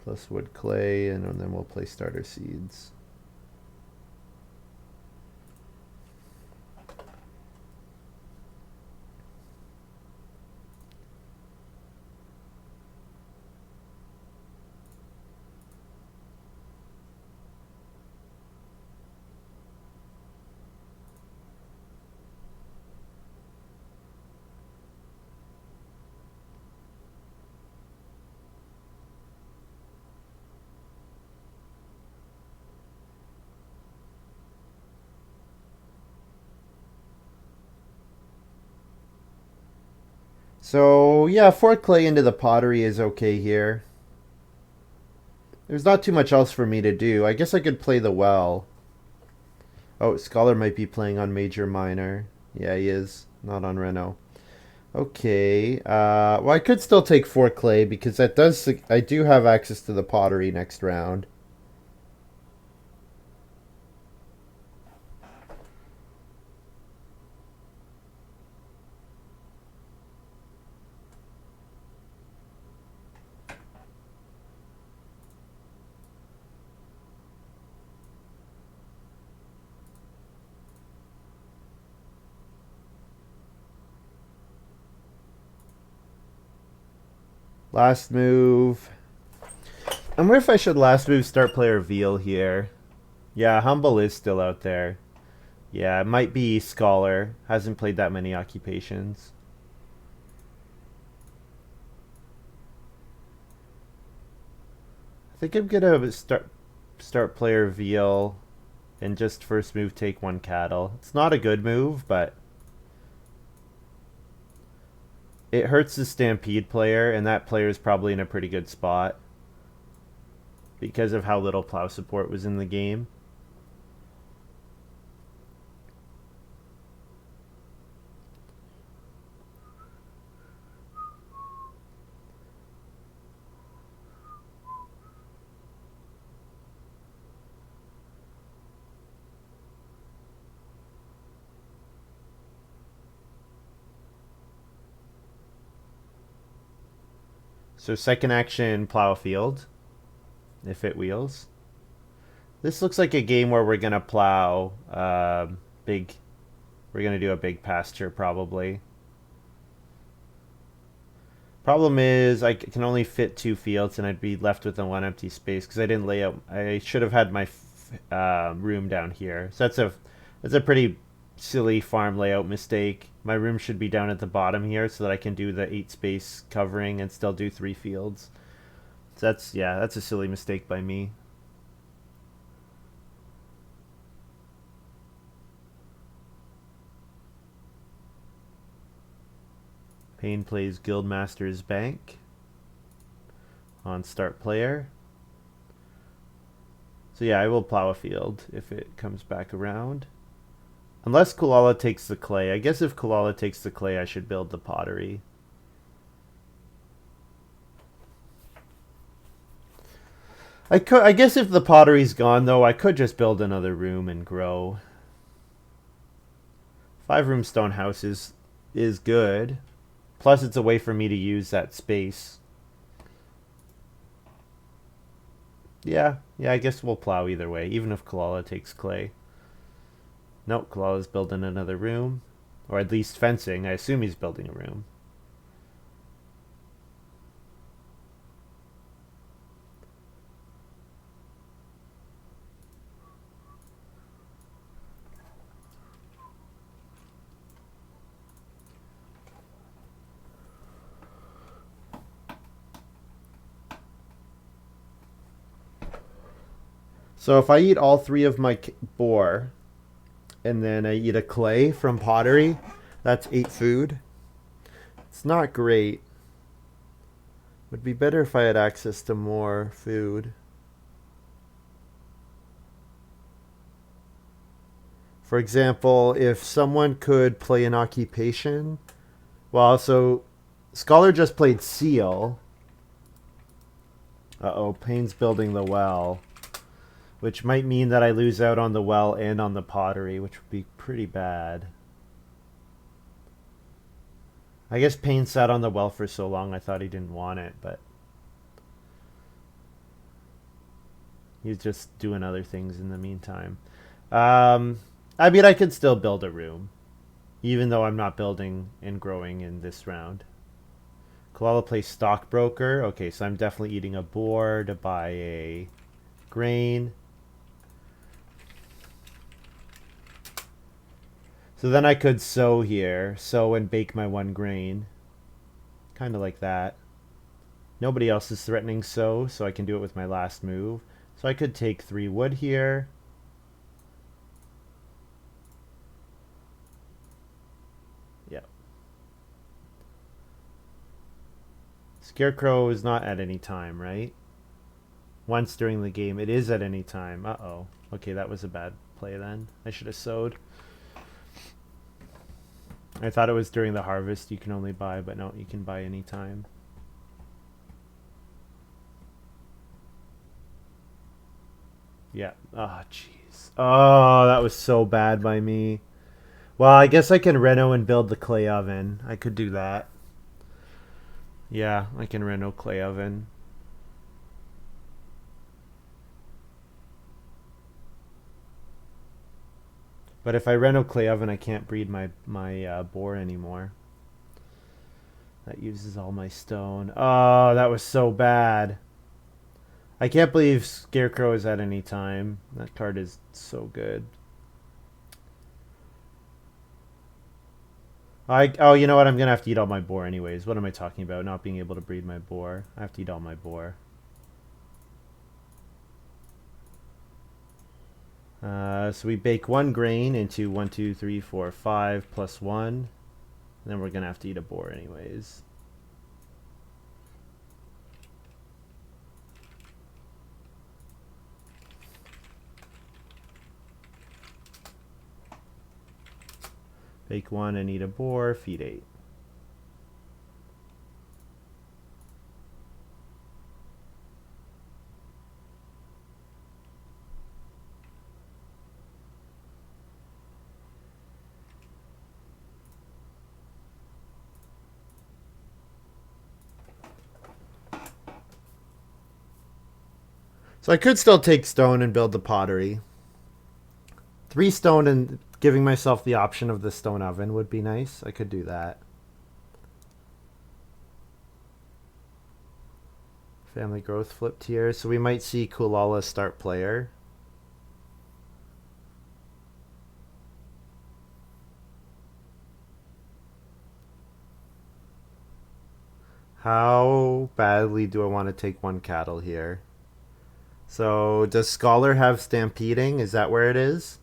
Plus wood clay, and then we'll play starter seeds. So yeah, 4 clay into the pottery is okay here. There's not too much else for me to do. I guess I could play the well. Oh, Scholar might be playing on Major Minor. Yeah, he is. Not on Reno. Okay. Well, I could still take 4 clay because I do have access to the pottery next round. Last move. I wonder if I should last move start player Veal here. Yeah, Humble is still out there. Yeah, it might be Scholar. Hasn't played that many occupations. I think I'm gonna start player Veal and just first move take 1 cattle. It's not a good move, but it hurts the Stampede player, and that player is probably in a pretty good spot because of how little plow support was in the game. So second action, plow a field if it wheels. This looks like a game where we're gonna plow big. We're gonna do a big pasture probably. Problem is I can only fit 2 fields and I'd be left with the 1 empty space because I didn't lay out. I should have had my room down here. So that's a pretty silly farm layout mistake. My room should be down at the bottom here so that I can do the 8 space covering and still do 3 fields. So that's a silly mistake by me. Payne plays Guildmaster's Bank on start player. So yeah, I will plow a field if it comes back around. Unless Coolala takes the clay. I guess if Coolala takes the clay, I should build the pottery. I guess if the pottery's gone, though, I could just build another room and grow. 5-room stone house is good. Plus, it's a way for me to use that space. Yeah, I guess we'll plow either way, even if Coolala takes clay. Nope, Koala's building another room. Or at least fencing. I assume he's building a room. So if I eat all 3 of my boar, and then I eat a clay from pottery, that's 8 food. It's not great. Would be better if I had access to more food. For example, if someone could play an occupation, well, so Scholar just played Seal. Uh-oh, Payne's building the well, which might mean that I lose out on the well and on the pottery, which would be pretty bad. I guess Payne sat on the well for so long I thought he didn't want it, but he's just doing other things in the meantime. Um, I mean, I could still build a room, even though I'm not building and growing in this round. Coolala plays stockbroker. Okay, so I'm definitely eating a boar to buy a grain. So then I could sow here. Sow and bake my one grain. Kind of like that. Nobody else is threatening sow, so I can do it with my last move. So I could take 3 wood here. Yep. Scarecrow is not at any time, right? Once during the game. It is at any time. Uh-oh. Okay, that was a bad play then. I should have sowed. I thought it was during the harvest you can only buy, but no, you can buy any time. Yeah. Oh, jeez. Oh, that was so bad by me. Well, I guess I can reno and build the clay oven. I could do that. Yeah, I can reno clay oven. But if I reno clay oven, I can't breed my boar anymore. That uses all my stone. Oh, that was so bad. I can't believe Scarecrow is at any time. That card is so good. Oh, you know what? I'm gonna have to eat all my boar anyways. What am I talking about? Not being able to breed my boar. I have to eat all my boar. So we bake 1 grain into 1, 2, 3, 4, 5 plus 1. And then we're gonna have to eat a boar anyways. Bake 1 and eat a boar. Feed 8. So I could still take stone and build the pottery. 3 stone and giving myself the option of the stone oven would be nice. I could do that. Family growth flipped here. So we might see Coolala start player. How badly do I want to take 1 cattle here? So does Scholar have stampeding? Is that where it is?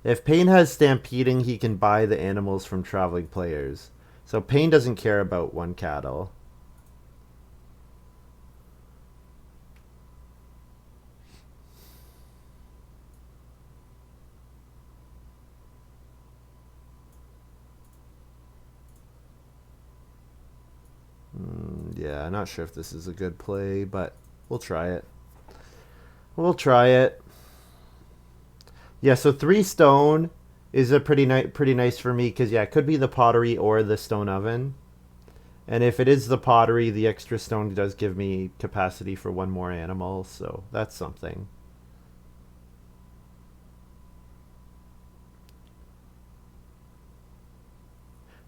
If Payne has stampeding, he can buy the animals from traveling players. So Payne doesn't care about 1 cattle. Yeah, not sure if this is a good play, but we'll try it. We'll try it. Yeah, so 3 stone is a pretty nice for me because yeah, it could be the pottery or the stone oven. And if it is the pottery, the extra stone does give me capacity for 1 more animal, so that's something.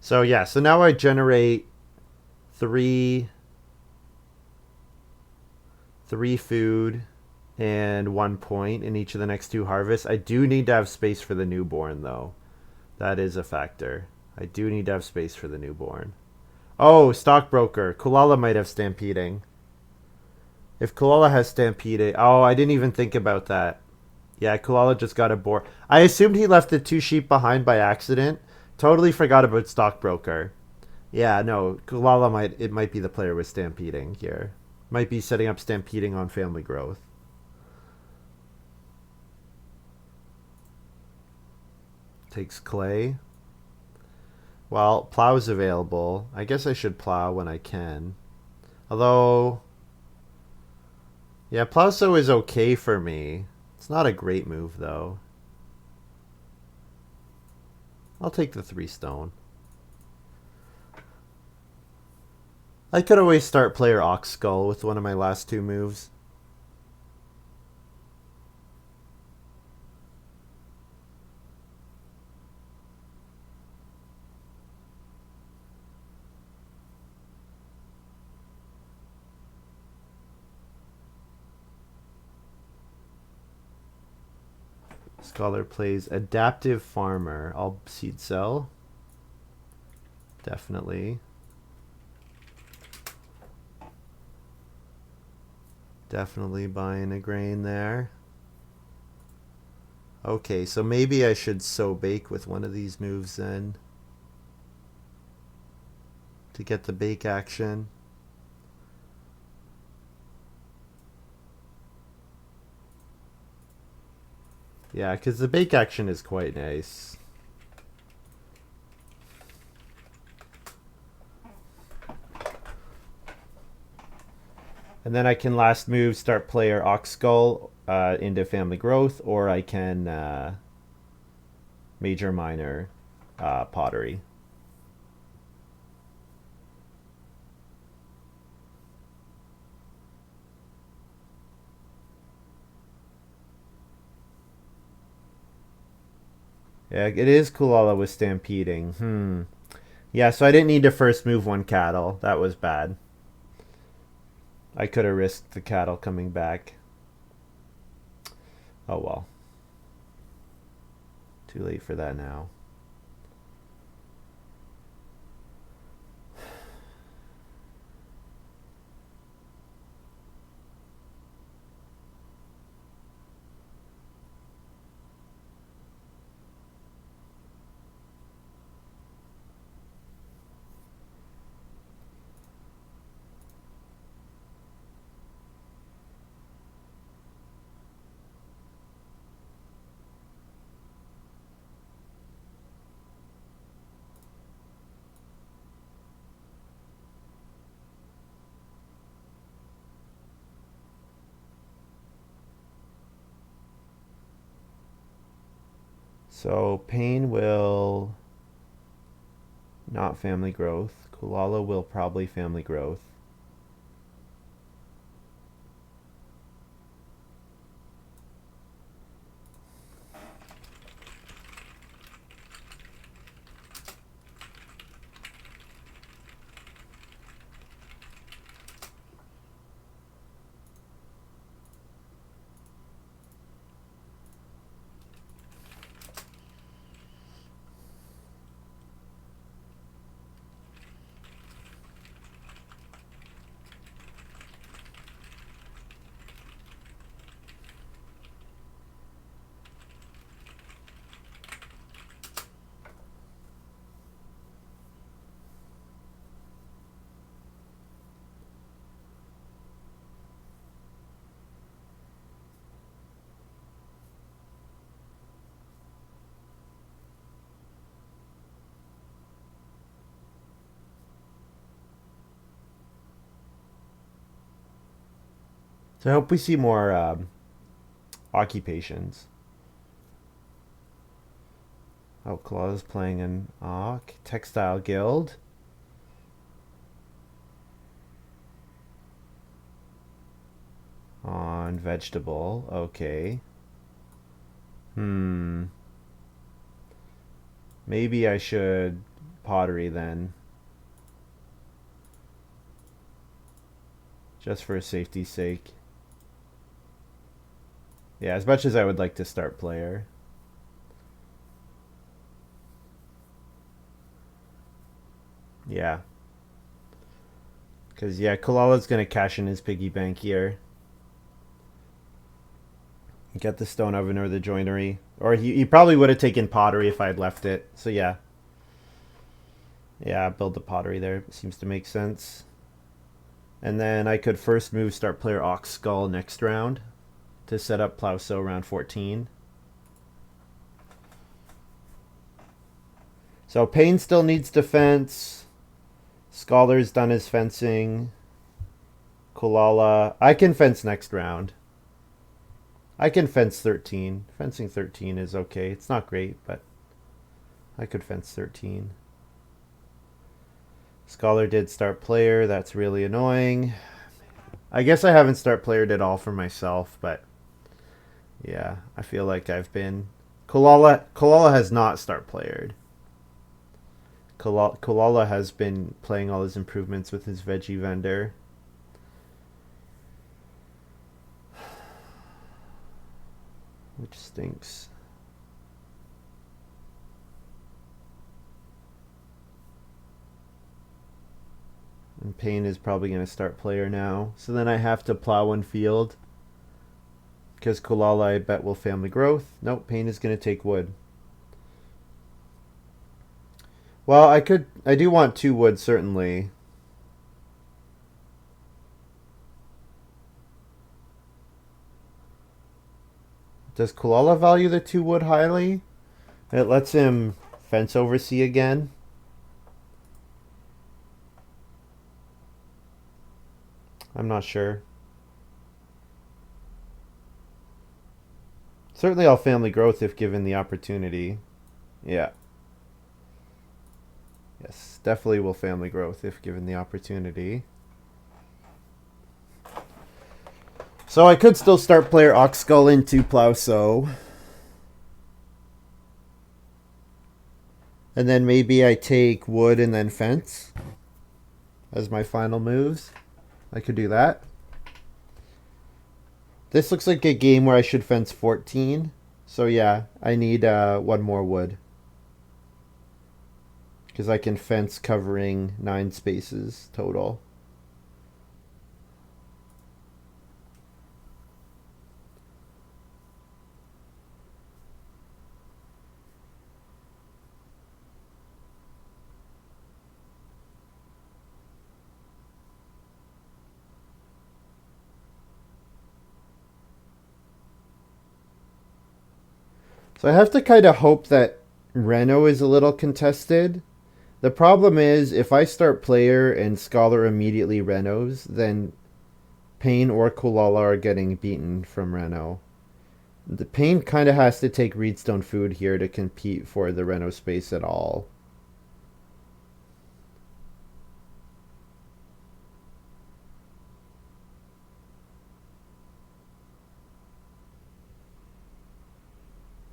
So yeah, so now I generate three food and 1 point in each of the next 2 harvests. I do need to have space for the newborn though. That is a factor. I do need to have space for the newborn. Oh, stockbroker. Coolala might have stampeding. If Coolala has stampeding, oh, I didn't even think about that. Yeah, Coolala just got a boar. I assumed he left the 2 sheep behind by accident. Totally forgot about stockbroker. Yeah, no, Coolala might be the player with stampeding here. Might be setting up stampeding on family growth. Takes clay. Well, plow's available. I guess I should plow when I can. Although, yeah, plowso is okay for me. It's not a great move, though. I'll take the 3 stone. I could always start player Ox Skull with one of my last 2 moves. Scholar plays Adaptive Farmer. I'll seed sell. Definitely. Definitely buying a grain there. Okay, so maybe I should sow bake with one of these moves then. To get the bake action. Yeah, because the bake action is quite nice. And then I can last move start player Ox Skull into Family Growth, or I can Major Minor Pottery. Yeah, it is coolala with stampeding. Yeah, so I didn't need to first move 1 cattle. That was bad. I could have risked the cattle coming back. Oh well. Too late for that now. So Pain will not Family Growth. Coolala will probably Family Growth. So I hope we see more occupations. Oh, Claw's playing an textile guild. On vegetable, okay. Maybe I should pottery then. Just for safety's sake. Yeah, as much as I would like to start player. Yeah. Because, yeah, Kalala's going to cash in his piggy bank here. Get the stone oven or the joinery. Or he probably would have taken pottery if I had left it. So, yeah. Yeah, build the pottery there. Seems to make sense. And then I could first move start player Ox Skull next round to set up Plowso round 14. So Payne still needs defense. Scholar's done his fencing. Coolala. I can fence next round. I can fence 13. Fencing 13 is okay. It's not great, but I could fence 13. Scholar did start player. That's really annoying. I guess I haven't start playered at all for myself, but yeah, I feel like I've been. Coolala has not start playered. Coolala has been playing all his improvements with his veggie vendor. Which stinks. And Payne is probably going to start player now. So then I have to plow one field. Because Coolala, I bet, will family growth. Nope, Payne is going to take wood. Well, I do want 2 wood, certainly. Does Coolala value the 2 wood highly? It lets him fence oversee again. I'm not sure. Certainly I'll family growth if given the opportunity. Yeah. Yes, definitely will family growth if given the opportunity. So I could still start player Ox Skull into Plow Sow. And then maybe I take wood and then fence as my final moves. I could do that. This looks like a game where I should fence 14. So yeah, I need 1 more wood. Because I can fence covering 9 spaces total. So I have to kind of hope that Reno is a little contested. The problem is if I start player and Scholar immediately Renos, then Payne or Coolala are getting beaten from Reno. The Payne kind of has to take Reedstone Food here to compete for the Reno space at all.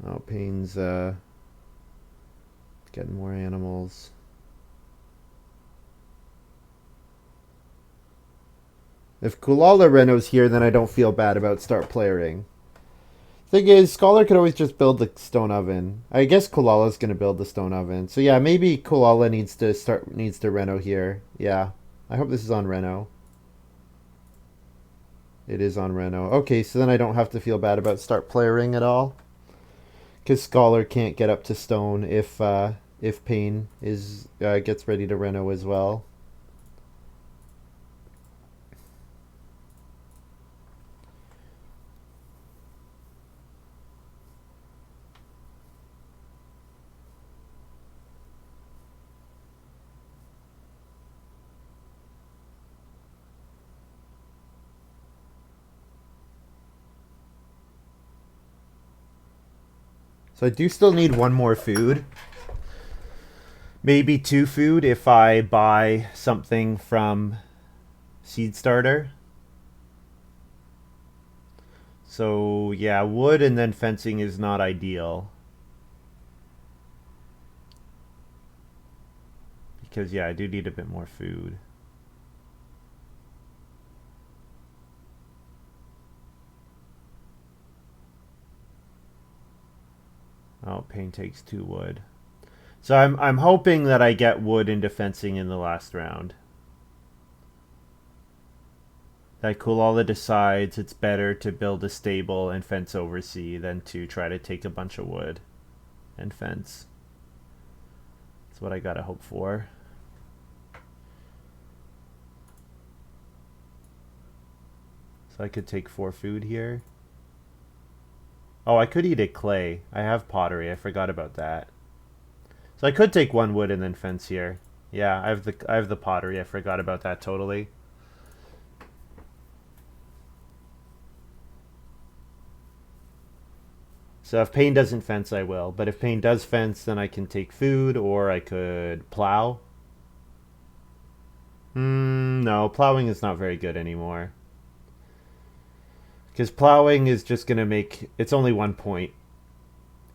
Oh, Payne's getting more animals. If Coolala Reno's here, then I don't feel bad about start playering. Thing is, Scholar could always just build the stone oven. I guess Coolala's gonna build the stone oven. So yeah, maybe Coolala needs to Reno here. Yeah. I hope this is on Reno. It is on Reno. Okay, so then I don't have to feel bad about start playering at all. Because Scholar can't get up to stone if Payne is gets ready to Reno as well. So I do still need 1 more food. Maybe 2 food if I buy something from Seed Starter. So yeah, wood and then fencing is not ideal. Because yeah, I do need a bit more food. Oh, Payne takes 2 wood. So I'm hoping that I get wood into fencing in the last round. That Coolala decides it's better to build a stable and fence oversea than to try to take a bunch of wood and fence. That's what I gotta hope for. So I could take 4 food here. Oh, I could eat a clay. I have pottery. I forgot about that. So I could take one wood and then fence here. Yeah, I have the pottery. I forgot about that totally. So if Payne doesn't fence, I will. But if Payne does fence, then I can take food, or I could plow. No, plowing is not very good anymore. Because plowing is just going to make... It's only 1 point.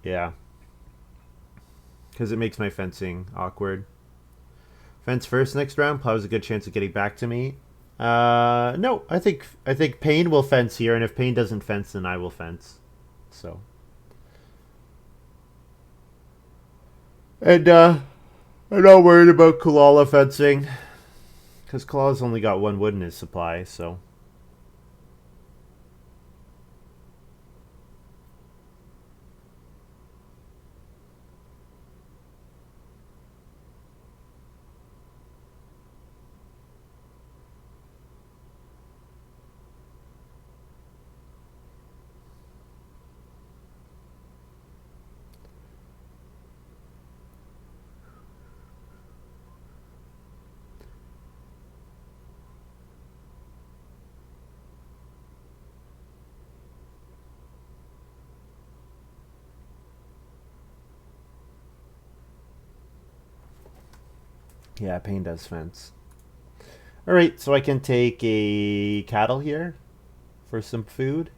Yeah. Because it makes my fencing awkward. Fence first next round. Plow has a good chance of getting back to me. No, I think Payne will fence here, and if Payne doesn't fence, then I will fence. So... And I'm not worried about coolala fencing. Because Coolala's only got one wood in his supply, so... Yeah, Payne does fence. Alright, so I can take a cattle here for some food.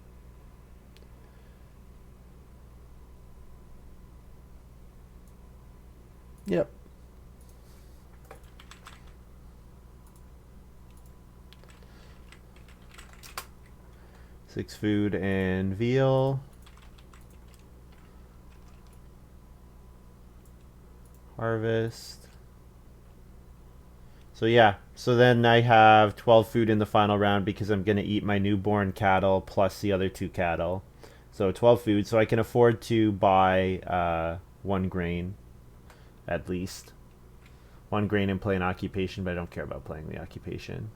Yep. Six food and veal. Harvest. So yeah, so then I have 12 food in the final round because I'm going to eat my newborn cattle plus the other two cattle. So 12 food, so I can afford to buy one grain at least. One grain and play an occupation, but I don't care about playing the occupation.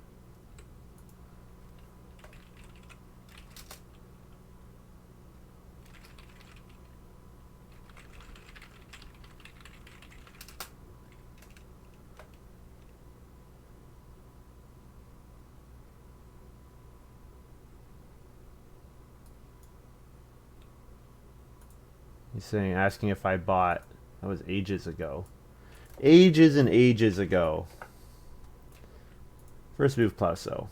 He's saying, asking if I bought. That was ages ago. Ages and ages ago. First move Plaso.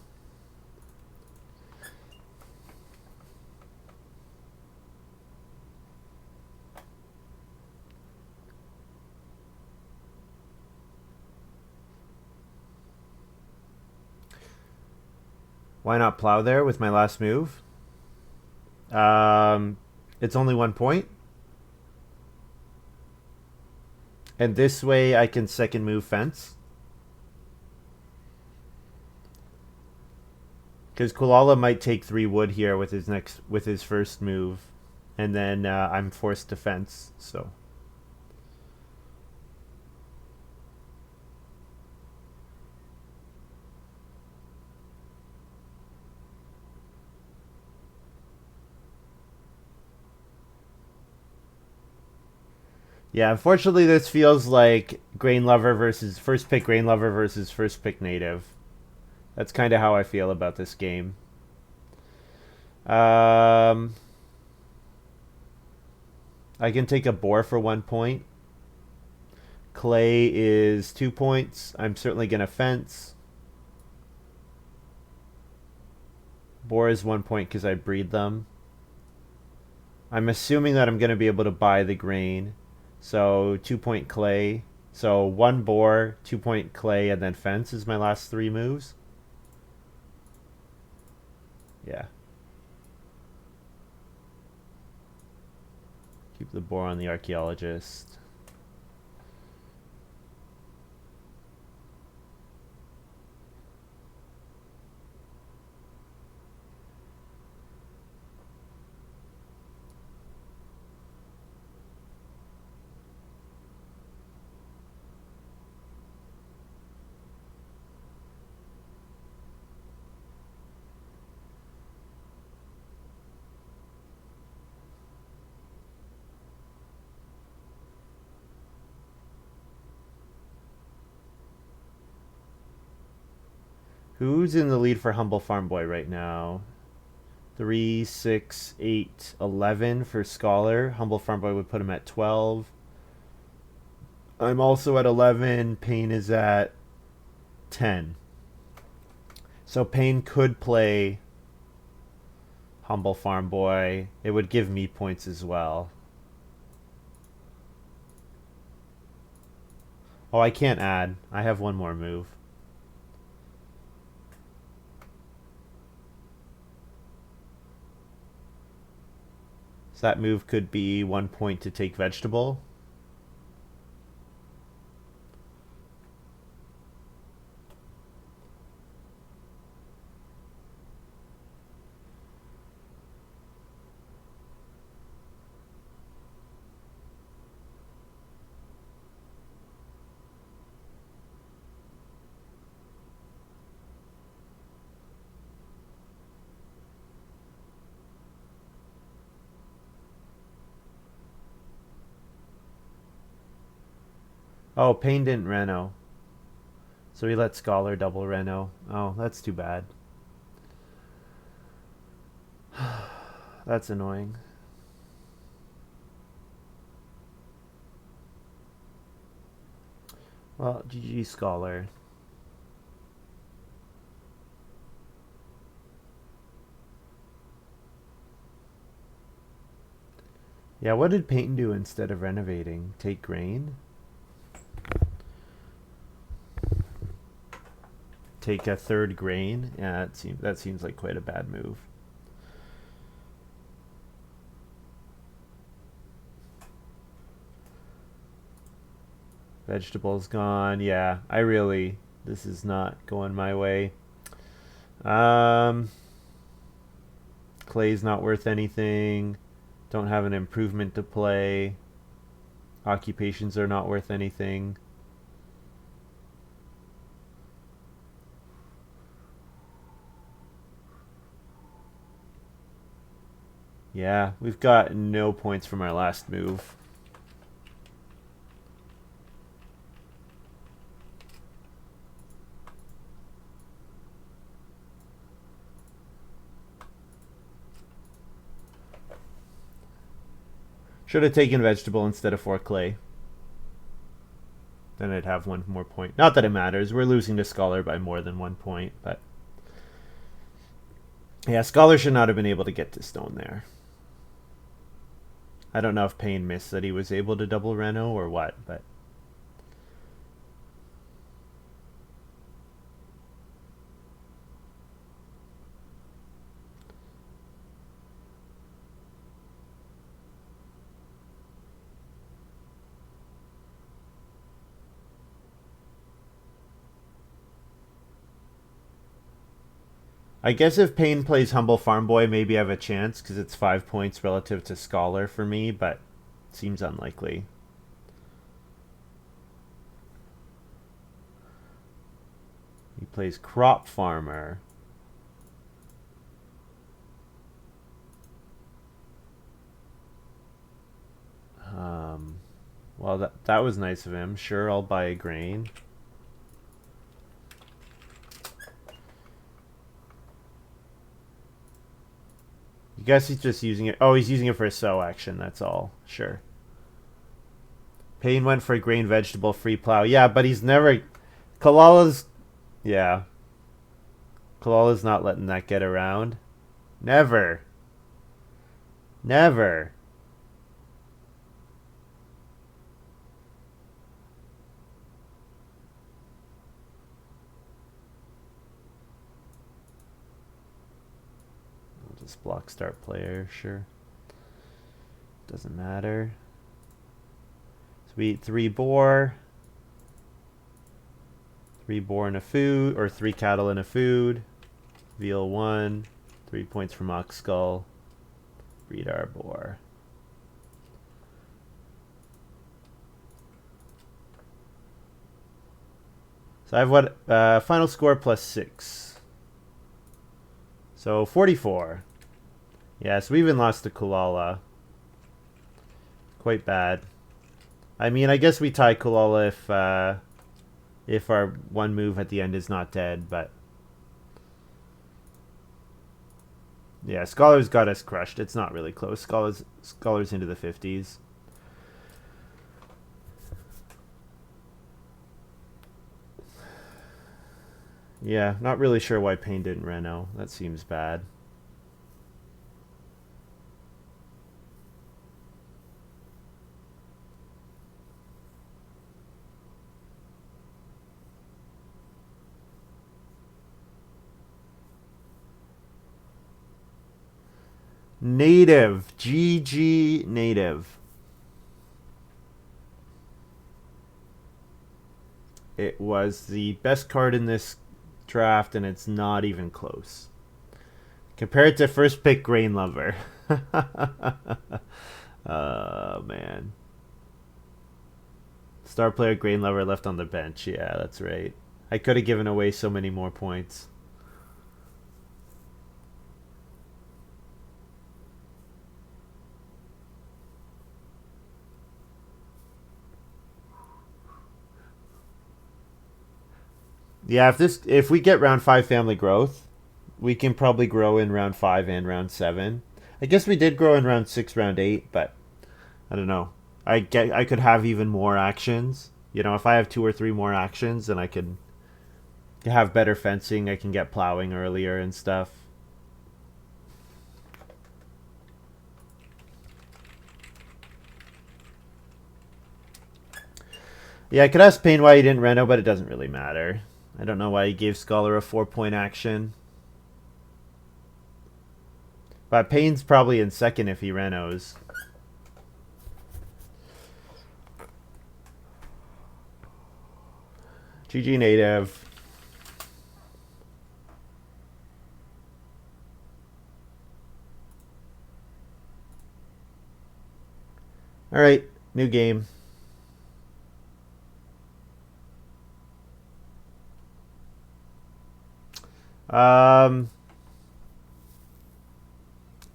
Why not plow there with my last move? It's only 1 point. And this way I can second move fence. Because Coolala might take 3 wood here with his first move. And then I'm forced to fence, so... Yeah, unfortunately this feels like Grain Lover versus first pick Grain Lover versus first pick Native. That's kind of how I feel about this game. I can take a boar for 1 point. Clay is 2 points. I'm certainly going to fence. Boar is 1 point because I breed them. I'm assuming that I'm going to be able to buy the grain. So 2 point clay. So 1 boar, 2 point clay, and then fence is my last 3 moves. Yeah. Keep the boar on the archaeologist. Who's in the lead for Humble Farm Boy right now? 3, 6, 8, 11 for Scholar. Humble Farm Boy would put him at 12. I'm also at 11. Payne is at 10. So Payne could play Humble Farm Boy. It would give me points as well. Oh, I can't add. I have one more move. So that move could be 1 point to take vegetable. Oh, Payne didn't Reno. So he let Scholar double Reno. Oh, that's too bad. That's annoying. Well, GG Scholar. Yeah, what did Payton do instead of renovating? Take grain? Take a third grain? Yeah, that seems like quite a bad move. Vegetables gone. Yeah, this is not going my way. Clay's not worth anything. Don't have an improvement to play. Occupations are not worth anything. Yeah, we've got no points from our last move. Should have taken vegetable instead of 4 clay. Then I'd have 1 more point. Not that it matters. We're losing to Scholar by more than 1 point, but yeah, Scholar should not have been able to get to stone there. I don't know if Payne missed that he was able to double Reno or what, but I guess if Payne plays Humble Farm Boy, maybe I have a chance because it's 5 points relative to Scholar for me, but seems unlikely. He plays Crop Farmer. Well, that was nice of him. Sure, I'll buy a grain. I guess he's just using it. Oh, he's using it for a sow action. That's all. Sure. Payne went for a grain vegetable free plow. Yeah, but he's never. Coolala's. Yeah. Coolala's not letting that get around. Never. Never. I'll just block start player. Sure. Doesn't matter. Sweet 3 boar. 3 boar in a food, or 3 cattle in a food. Veal 1. 3 points from Ox Skull. Breed our boar. So I have what? Final score plus 6. So 44. Yeah, so we even lost to Coolala. Quite bad. I mean, I guess we tie Coolala if our one move at the end is not dead, but Yeah, Scholars got us crushed. It's not really close. Scholars into the 50s. Yeah, not really sure why Payne didn't reno. That seems bad. Native. GG Native. It was the best card in this draft, and it's not even close. Compared to first pick Grain Lover. Oh, man. Star player Grain Lover left on the bench. Yeah, that's right. I could have given away so many more points. Yeah, if we get round 5 family growth, we can probably grow in round 5 and round 7. I guess we did grow in round 6, round 8, but I don't know. I could have even more actions. You know, if I have 2 or 3 more actions, then I could have better fencing. I can get plowing earlier and stuff. Yeah, I could ask Payne why he didn't reno, but it doesn't really matter. I don't know why he gave Scholar a 4-point action. But Payne's probably in second if he renos. GG Native. Alright, new game.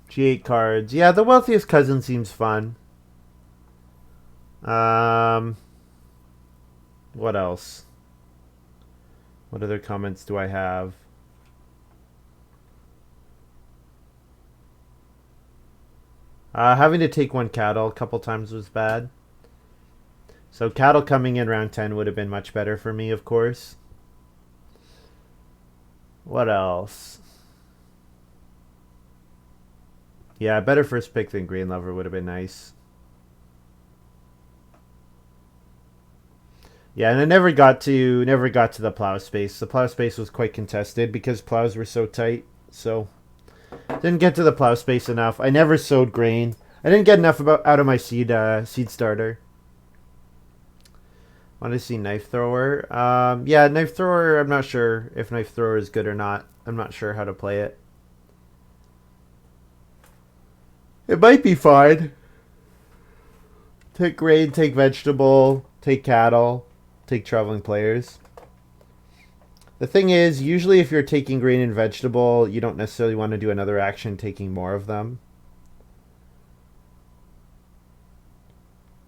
G8 cards. Yeah, the Wealthiest Cousin seems fun. What else? What other comments do I have? Having to take one cattle a couple times was bad. So cattle coming in round 10 would have been much better for me, of course. What else? Yeah, better first pick than Green Lover would have been nice. Yeah, and I never got to the plow space. The plow space was quite contested because plows were so tight. So didn't get to the plow space enough. I never sowed grain. I didn't get enough out of my seed starter. Want to see Knife Thrower? Yeah, Knife Thrower. I'm not sure if Knife Thrower is good or not. I'm not sure how to play it. It might be fine. Take grain, take vegetable, take cattle, take traveling players. The thing is, usually if you're taking grain and vegetable, you don't necessarily want to do another action taking more of them.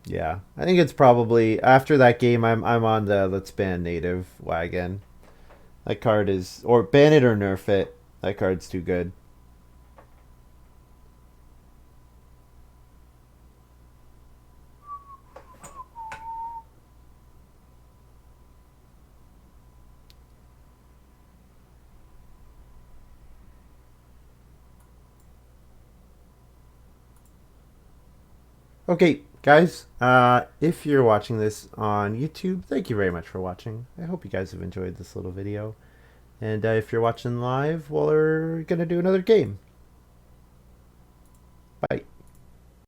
Yeah, I think it's probably after that game. I'm on the let's ban native wagon. That card is or ban it or nerf it. That card's too good. Okay, guys, if you're watching this on YouTube, thank you very much for watching. I hope you guys have enjoyed this little video. And if you're watching live, well, we're going to do another game. Bye.